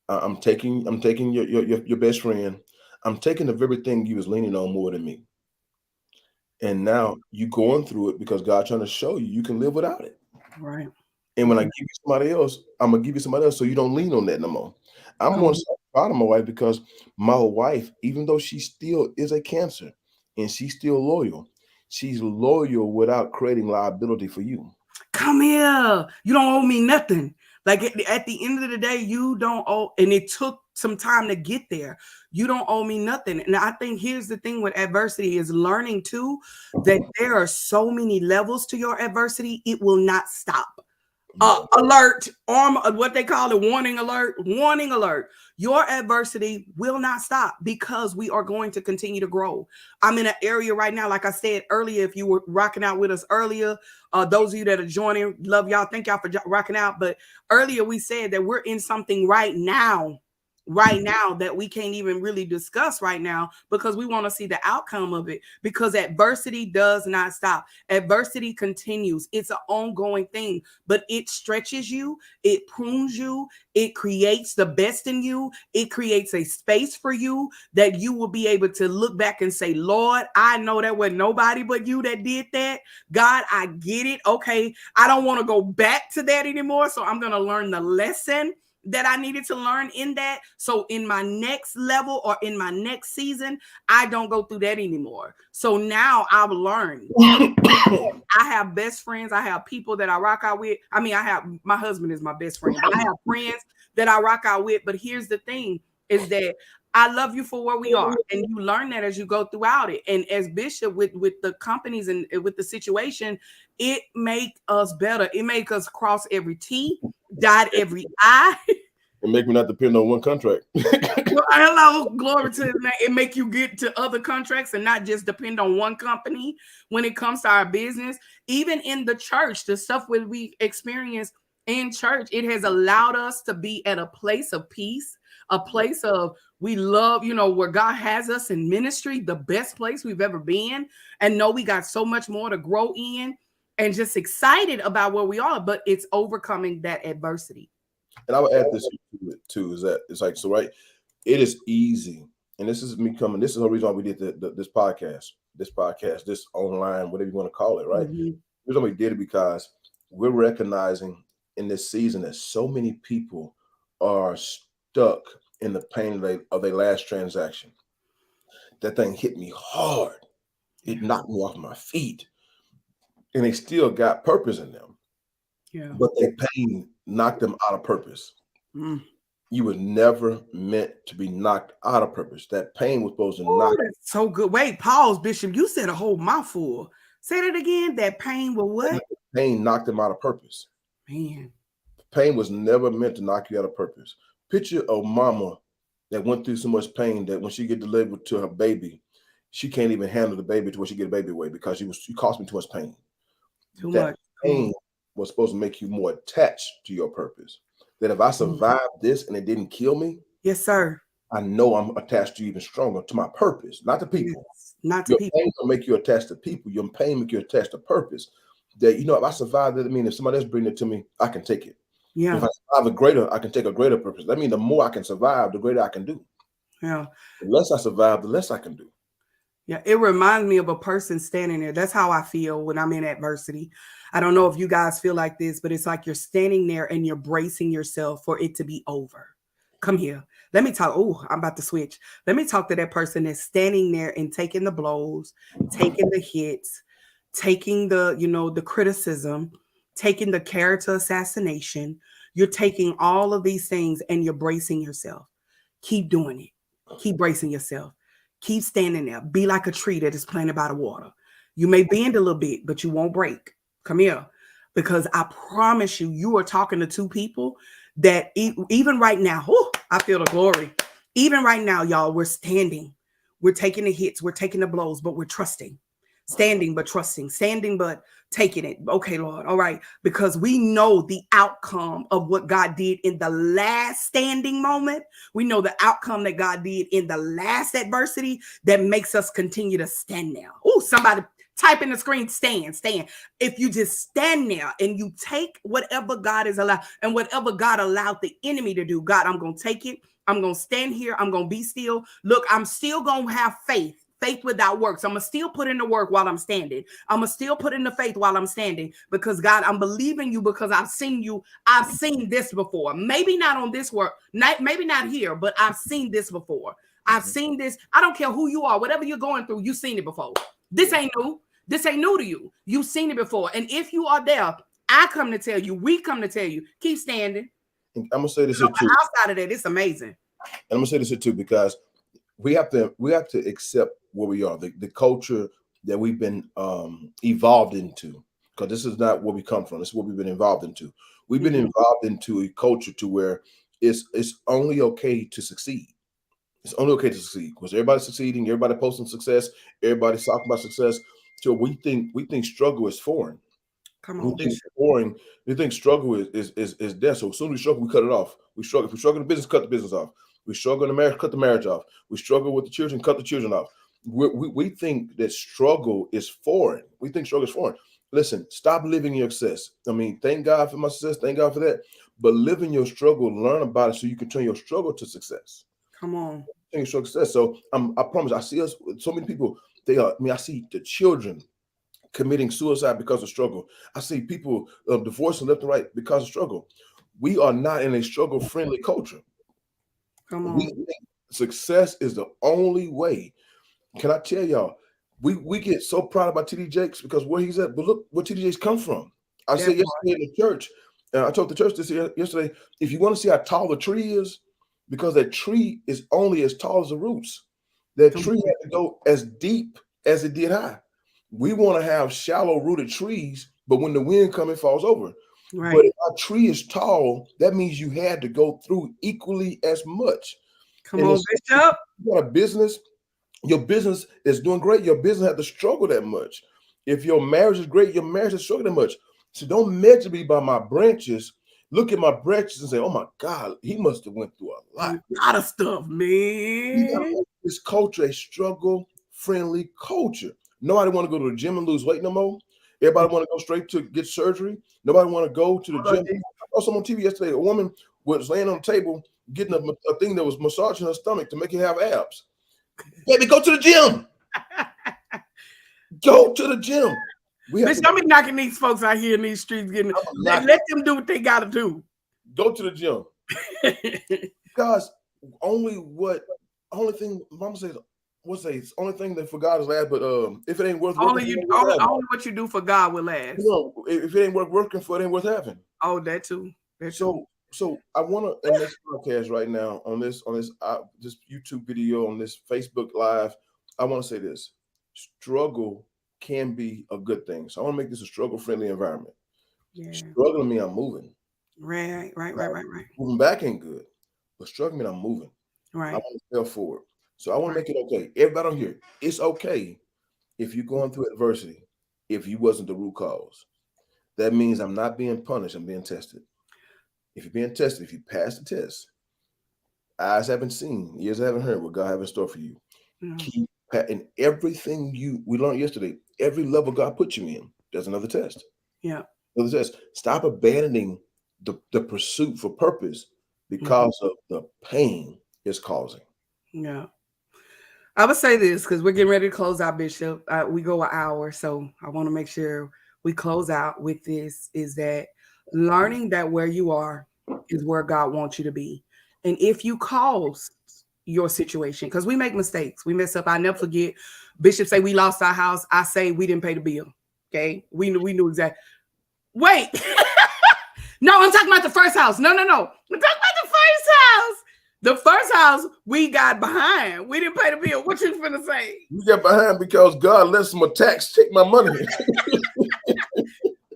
I'm taking your best friend. I'm taking the very thing you was leaning on more than me. And now you going through it because God's trying to show you can live without it.
Right.
And when I give you somebody else, I'm gonna give you somebody else so you don't lean on that no more. I'm more so proud of my wife because my wife, even though she still is a cancer and she's still loyal, she's loyal without creating liability for you.
Come here. You don't owe me nothing. Like at the end of the day, you don't owe, and it took some time to get there. You don't owe me nothing. And I think here's the thing with adversity is learning too that there are so many levels to your adversity, it will not stop. Alert, what they call it, warning alert. Your adversity will not stop because we are going to continue to grow. I'm in an area right now, like I said earlier, if you were rocking out with us earlier, those of you that are joining, love y'all. Thank y'all for rocking out. But earlier we said that we're in something right now that we can't even really discuss right now because we want to see the outcome of it, because adversity does not stop. Adversity continues. It's an ongoing thing, but it stretches you, it prunes you, it creates the best in you, it creates a space for you that you will be able to look back and say, Lord, I know that was nobody but you that did that. God, I get it. Okay, I don't want to go back to that anymore, so I'm going to learn the lesson that I needed to learn in that. So in my next level or in my next season, I don't go through that anymore. So now I've learned. I have best friends. I have people that I rock out with. I mean, I have, my husband is my best friend, but I have friends that I rock out with. But here's the thing is that I love you for where we are. And you learn that as you go throughout it. And as Bishop with the companies and with the situation, it make us better. It make us cross every T, dot every I.
And make me not depend on one contract.
Hello, glory to his name. It make you get to other contracts and not just depend on one company when it comes to our business. Even in the church, the stuff that we experience in church, it has allowed us to be at a place of peace, a place of we love, where God has us in ministry, the best place we've ever been, and know we got so much more to grow in, and just excited about where we are, but it's overcoming that adversity.
And I would add this to it too, is that it's like, so right, it is easy. And this is me coming, this is the reason why we did this podcast, this online, whatever you want to call it, right?
Mm-hmm.
The reason we did it because we're recognizing in this season that so many people are stuck in the pain of their last transaction. That thing hit me hard. It knocked me off my feet. And they still got purpose in them.
Yeah.
But their pain knocked them out of purpose.
Mm.
You were never meant to be knocked out of purpose. That pain was supposed to knock.
That's so good. Wait, pause, Bishop. You said a whole mouthful. Say that again. That pain will what?
Pain knocked them out of purpose.
Man.
Pain was never meant to knock you out of purpose. Picture a mama that went through so much pain that when she get delivered to her baby, she can't even handle the baby to where she get a baby away because she caused me too much pain.
Too
that
much.
pain was supposed to make you more attached to your purpose. That if I survived this and it didn't kill me,
yes, sir,
I know I'm attached to you even stronger to my purpose, not to people.
Yes, not to
Your
people.
pain will make you attached to people. Your pain make you attached to purpose. That if I survived it, I mean, if somebody else bring it to me, I can take it.
Yeah.
If I survive a greater, I can take a greater purpose. That means the more I can survive, the greater I can do.
Yeah.
The less I survive, the less I can do.
Yeah, it reminds me of a person standing there. That's how I feel when I'm in adversity. I don't know if you guys feel like this, but it's like you're standing there and you're bracing yourself for it to be over. Come here. Let me talk. Oh, I'm about to switch. Let me talk to that person that's standing there and taking the blows, taking the hits, taking the criticism, taking the character assassination. You're taking all of these things and you're bracing yourself. Keep doing it. Keep bracing yourself. Keep standing there. Be like a tree that is planted by the water. You may bend a little bit, but you won't break. Come here. Because I promise you, you are talking to two people that even right now, I feel the glory. Even right now, y'all, we're standing. We're taking the hits. We're taking the blows, but we're trusting. Standing, but trusting. Standing, but taking it. Okay, Lord. All right. Because we know the outcome of what God did in the last standing moment. We know the outcome that God did in the last adversity that makes us continue to stand now. Oh, somebody type in the screen, stand. If you just stand there and you take whatever God is allowed and whatever God allowed the enemy to do, God, I'm going to take it. I'm going to stand here. I'm going to be still. Look, I'm still going to have faith faith without works. I'm going to still put in the work while I'm standing. I'm going to still put in the faith while I'm standing because God, I'm believing you because I've seen you. I've seen this before. Maybe not on this work, maybe not here, but I've seen this before. I've seen this. I don't care who you are, whatever you're going through, you've seen it before. This ain't new. This ain't new to you. You've seen it before. And if you are there, I come to tell you, we come to tell you, keep standing.
I'm going to say this here too.
Outside of that, it's amazing.
And I'm going to say this here too, because we have to accept where we are, the culture that we've been evolved into, because this is not where we come from. This is what we've been involved into. We've been involved into a culture to where it's only okay to succeed. It's only okay to succeed because everybody's succeeding, everybody posting success, everybody's talking about success. So we think struggle is foreign.
Come on,
we think boring. We think struggle is death. So as soon as we struggle, we cut it off. We struggle. If we struggle in the business, cut the business off. We struggle in the marriage, cut the marriage off. We struggle with the children, cut the children off. We think that struggle is foreign. We think struggle is foreign. Listen, stop living your success. I mean, thank God for my success. Thank God for that. But live in your struggle, learn about it so you can turn your struggle to success.
Come on.
Turn your struggle to success. So I promise, I see us, so many people, I see the children committing suicide because of struggle. I see people divorcing left and right because of struggle. We are not in a struggle-friendly culture.
Come on.
We think success is the only way. Can I tell y'all, we get so proud about TD Jakes because where he's at, but look where TD Jakes come from. I said yesterday in the church, and I told the church this yesterday, if you want to see how tall the tree is, because that tree is only as tall as the roots. That tree had to go as deep as it did high. We want to have shallow rooted trees, but when the wind comes, it falls over. Right. But if a tree is tall, that means you had to go through equally as much.
Come on, Bishop.
You got a business, your business is doing great. Your business has to struggle that much. If your marriage is great, your marriage has struggled that much. So don't measure me by my branches. Look at my branches and say, oh my God, he must have went through a lot
of stuff, man.
This culture, a struggle-friendly culture. Nobody want to go to the gym and lose weight no more. Everybody want to go straight to get surgery. Nobody want to go to the gym. I saw on TV yesterday, a woman was laying on the table getting a thing that was massaging her stomach to make her have abs. Baby, go to the gym. Go to the gym.
Bitch, don't be knocking these folks out here in these streets. Let them do what they got to do.
Go to the gym. Because only thing Mama says, it's only thing that for God is last, but if it ain't worth
only what you do for God will last.
You know, if it ain't worth working for, it ain't worth having.
Oh, that too.
So I want to end this podcast right now on this YouTube video, on this Facebook Live. I want to say this: struggle can be a good thing. So I want to make this a struggle-friendly environment. Yeah. Struggling means I'm moving.
Right.
Moving back ain't good, but struggling means I'm moving.
Right.
I want to fail forward. So I want to make it okay. Everybody on here, it's okay if you're going through adversity, if you wasn't the root cause. That means I'm not being punished, I'm being tested. If you're being tested, if you pass the test, eyes haven't seen, ears haven't heard what God has in store for you. Mm-hmm. Keep in everything we learned yesterday, every level God put you in, there's another test.
Yeah.
Another test. Stop abandoning the pursuit for purpose because of the pain it's causing.
Yeah. I would say this because we're getting ready to close out, Bishop. We go an hour, so I want to make sure we close out with this, is that learning that where you are is where God wants you to be. And if you cause your situation, because we make mistakes, we mess up. I never forget, Bishop say we lost our house. I say we didn't pay the bill. Okay. We knew exactly. Wait. No, I'm talking about the first house. No. I'm talking about the first house. The first house we got behind. We didn't pay the bill. What you finna say?
You got behind because God let some attacks take my money.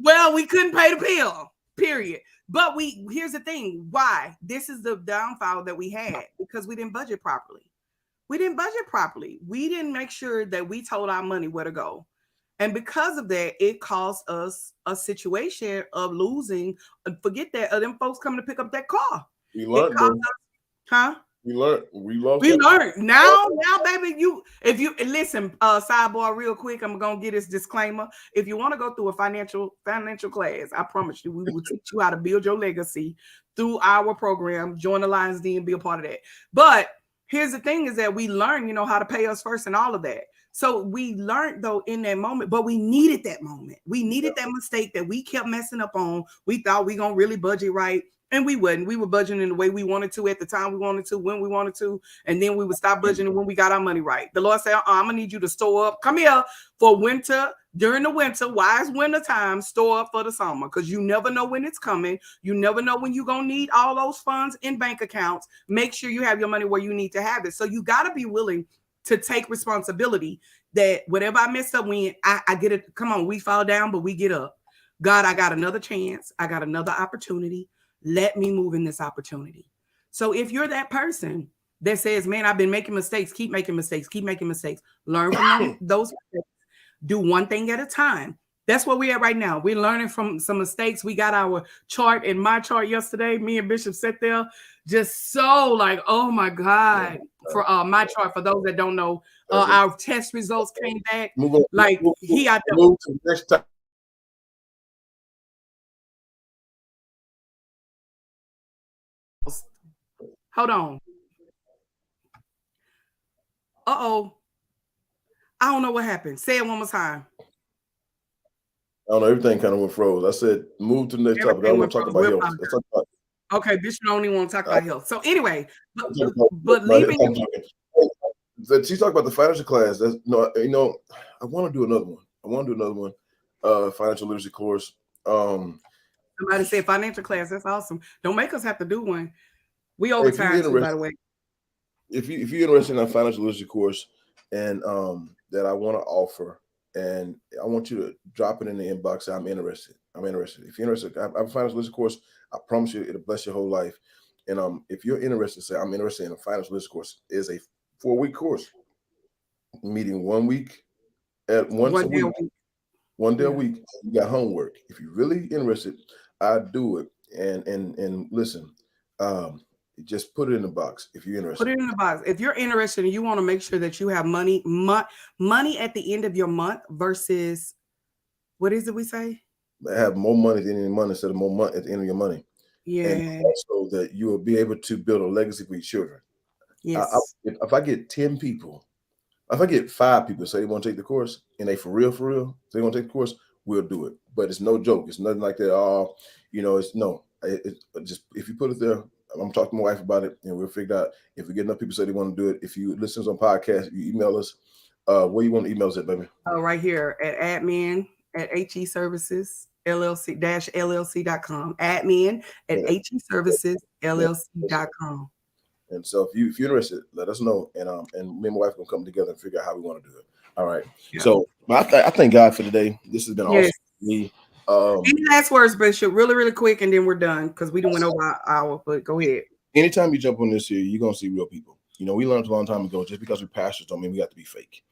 Well, we couldn't pay the bill, period. But here's the thing. Why? This is the downfall that we had because we didn't budget properly. We didn't make sure that we told our money where to go. And because of that, it caused us a situation of losing. Forget that. Them folks coming to pick up that car.
We learned, We learned. We
learned. Now, baby, if you listen, sidebar real quick, I'm gonna get this disclaimer. If you want to go through a financial class, I promise you, we will teach you how to build your legacy through our program. Join the Lions Den, be a part of that. But here's the thing is that we learn, how to pay us first and all of that. So we learned though in that moment, but we needed that moment. We needed that mistake that we kept messing up on. We thought we gonna really budget right. And we wouldn't. We were budgeting the way we wanted to at the time we wanted to, when we wanted to. And then we would stop budgeting when we got our money right. The Lord said, I'm going to need you to store up. Come here for winter, during the winter, wise winter time, store up for the summer. Because you never know when it's coming. You never know when you're going to need all those funds in bank accounts. Make sure you have your money where you need to have it. So you got to be willing to take responsibility that whatever I messed up when, I get it. Come on, we fall down, but we get up. God, I got another chance. I got another opportunity. Let me move in this opportunity. So if you're that person that says, man, I've been making mistakes, keep making mistakes, keep making mistakes, learn from those mistakes, do one thing at a time. That's where we're at right now. We're learning from some mistakes. We got our chart and my chart yesterday. Me and Bishop sat there just so like, oh my God. For my chart, for those that don't know, our test results came back. Like he out there.
Move to the next time.
Hold on. Uh-oh. I don't know what happened. Say it one more time.
I don't know. Everything kind of went froze. I said, move to the next topic. I don't want to talk about health. Let's talk about.
Okay, Bishop don't even want to talk about health. So anyway, but leaving.
She's talking about the financial class. That's I want to do another one. Financial literacy course.
Somebody said financial class. That's awesome. Don't make us have to do one. We overtime too, by the way.
If you're interested in a financial literacy course and that I want to offer, and I want you to drop it in the inbox. I'm interested. If you're interested, I have a financial literacy course. I promise you, it'll bless your whole life. And if you're interested, say I'm interested in a financial literacy course. It's a 4-week course, meeting 1 week at once a week. 1 day a week. You got homework. If you're really interested, I do it. And listen, just put it in the box if you're interested.
Put it in the box. If you're interested and you want to make sure that you have money at the end of your month versus, what is it we say?
Have more money at the end of your month instead of more money at the end of your money.
Yeah.
And also that you will be able to build a legacy for your children.
Yes.
If I get 10 people, if I get 5 people say they want to take the course and they for real, they want to take the course, we'll do it. But it's no joke. It's nothing like that. It's just, if you put it there, I'm talking to my wife about it and we'll figure out if we get enough people say they want to do it. If you listen on podcast, you email us. Where you want to email us at, baby?
Right here at admin@heservices-llc.com. admin@heservices-llc.com.
And so if you're interested, let us know. And me and my wife will come together and figure out how we want to do it. All right. Yeah. So I thank God for today. This has been awesome for me.
Any last words, Bishop? Really, really quick, and then we're done because we went over our hour. But go ahead.
Anytime you jump on this here, you're gonna see real people. We learned a long time ago. Just because we're pastors don't mean we got to be fake.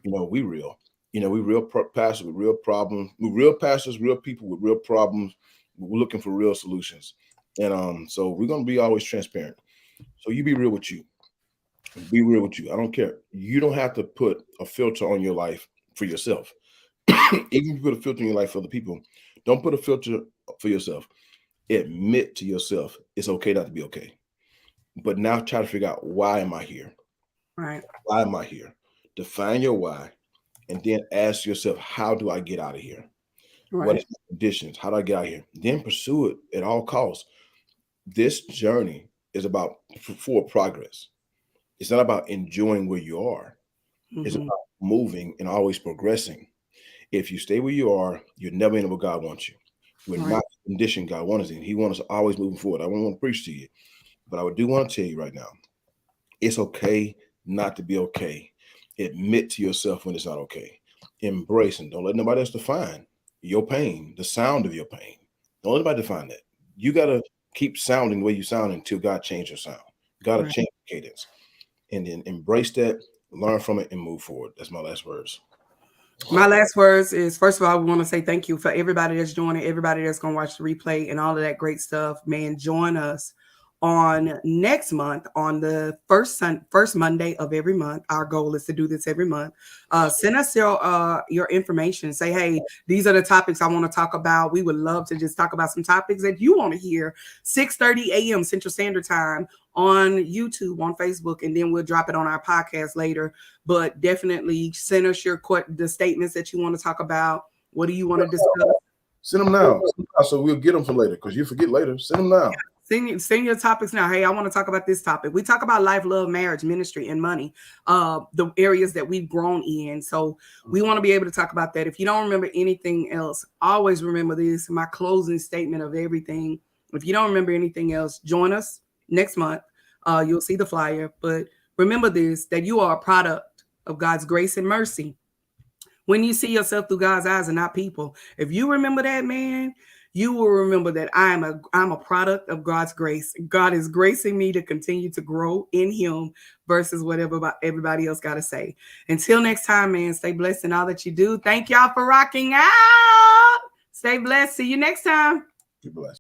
We real. We real pastors with real problems. We're real pastors, real people with real problems. We're looking for real solutions. And so we're gonna be always transparent. So you be real with you. Be real with you. I don't care. You don't have to put a filter on your life for yourself. Even if you put a filter in your life for other people, don't put a filter for yourself. Admit to yourself it's okay not to be okay. But now try to figure out, why am I here?
Right.
Why am I here? Define your why, and then ask yourself, how do I get out of here? Right. What is my conditions? How do I get out of here? Then pursue it at all costs. This journey is about forward progress. It's not about enjoying where you are. Mm-hmm. It's about moving and always progressing. If you stay where you are, you're never in what God wants you. We're not the condition God wants us in. He wants us always moving forward. I don't want to preach to you, but I do want to tell you right now, it's okay not to be okay. Admit to yourself when it's not okay. Embrace and don't let nobody else define your pain, the sound of your pain. Don't let anybody define that. You got to keep sounding the way you sound until God changes your sound. You got to change the cadence. And then embrace that, learn from it, and move forward. That's my last words.
My last words is, first of all, I want to say thank you for everybody that's joining, everybody that's going to watch the replay and all of that great stuff. Man, join us on next month on the first Monday of every month. Our goal is to do this every month. Send us your information. Say, hey, these are the topics I want to talk about. We would love to just talk about some topics that you want to hear. 6:30 a.m. Central Standard Time on YouTube, on Facebook, and then we'll drop it on our podcast later. But definitely send us the statements that you want to talk about. What do you want to discuss?
Send them now. So we'll get them for later because you forget later. Send them now.
Send your topics now. Hey, I want to talk about this topic. We talk about life, love, marriage, ministry, and money, the areas that we've grown in. So we want to be able to talk about that. If you don't remember anything else, always remember this, my closing statement of everything. If you don't remember anything else, join us next month. You'll see the flyer. But remember this, that you are a product of God's grace and mercy. When you see yourself through God's eyes and not people, if you remember that, man, you will remember that I'm a product of God's grace. God is gracing me to continue to grow in Him versus whatever everybody else got to say. Until next time, man, stay blessed in all that you do. Thank y'all for rocking out. Stay blessed. See you next time.
Be blessed.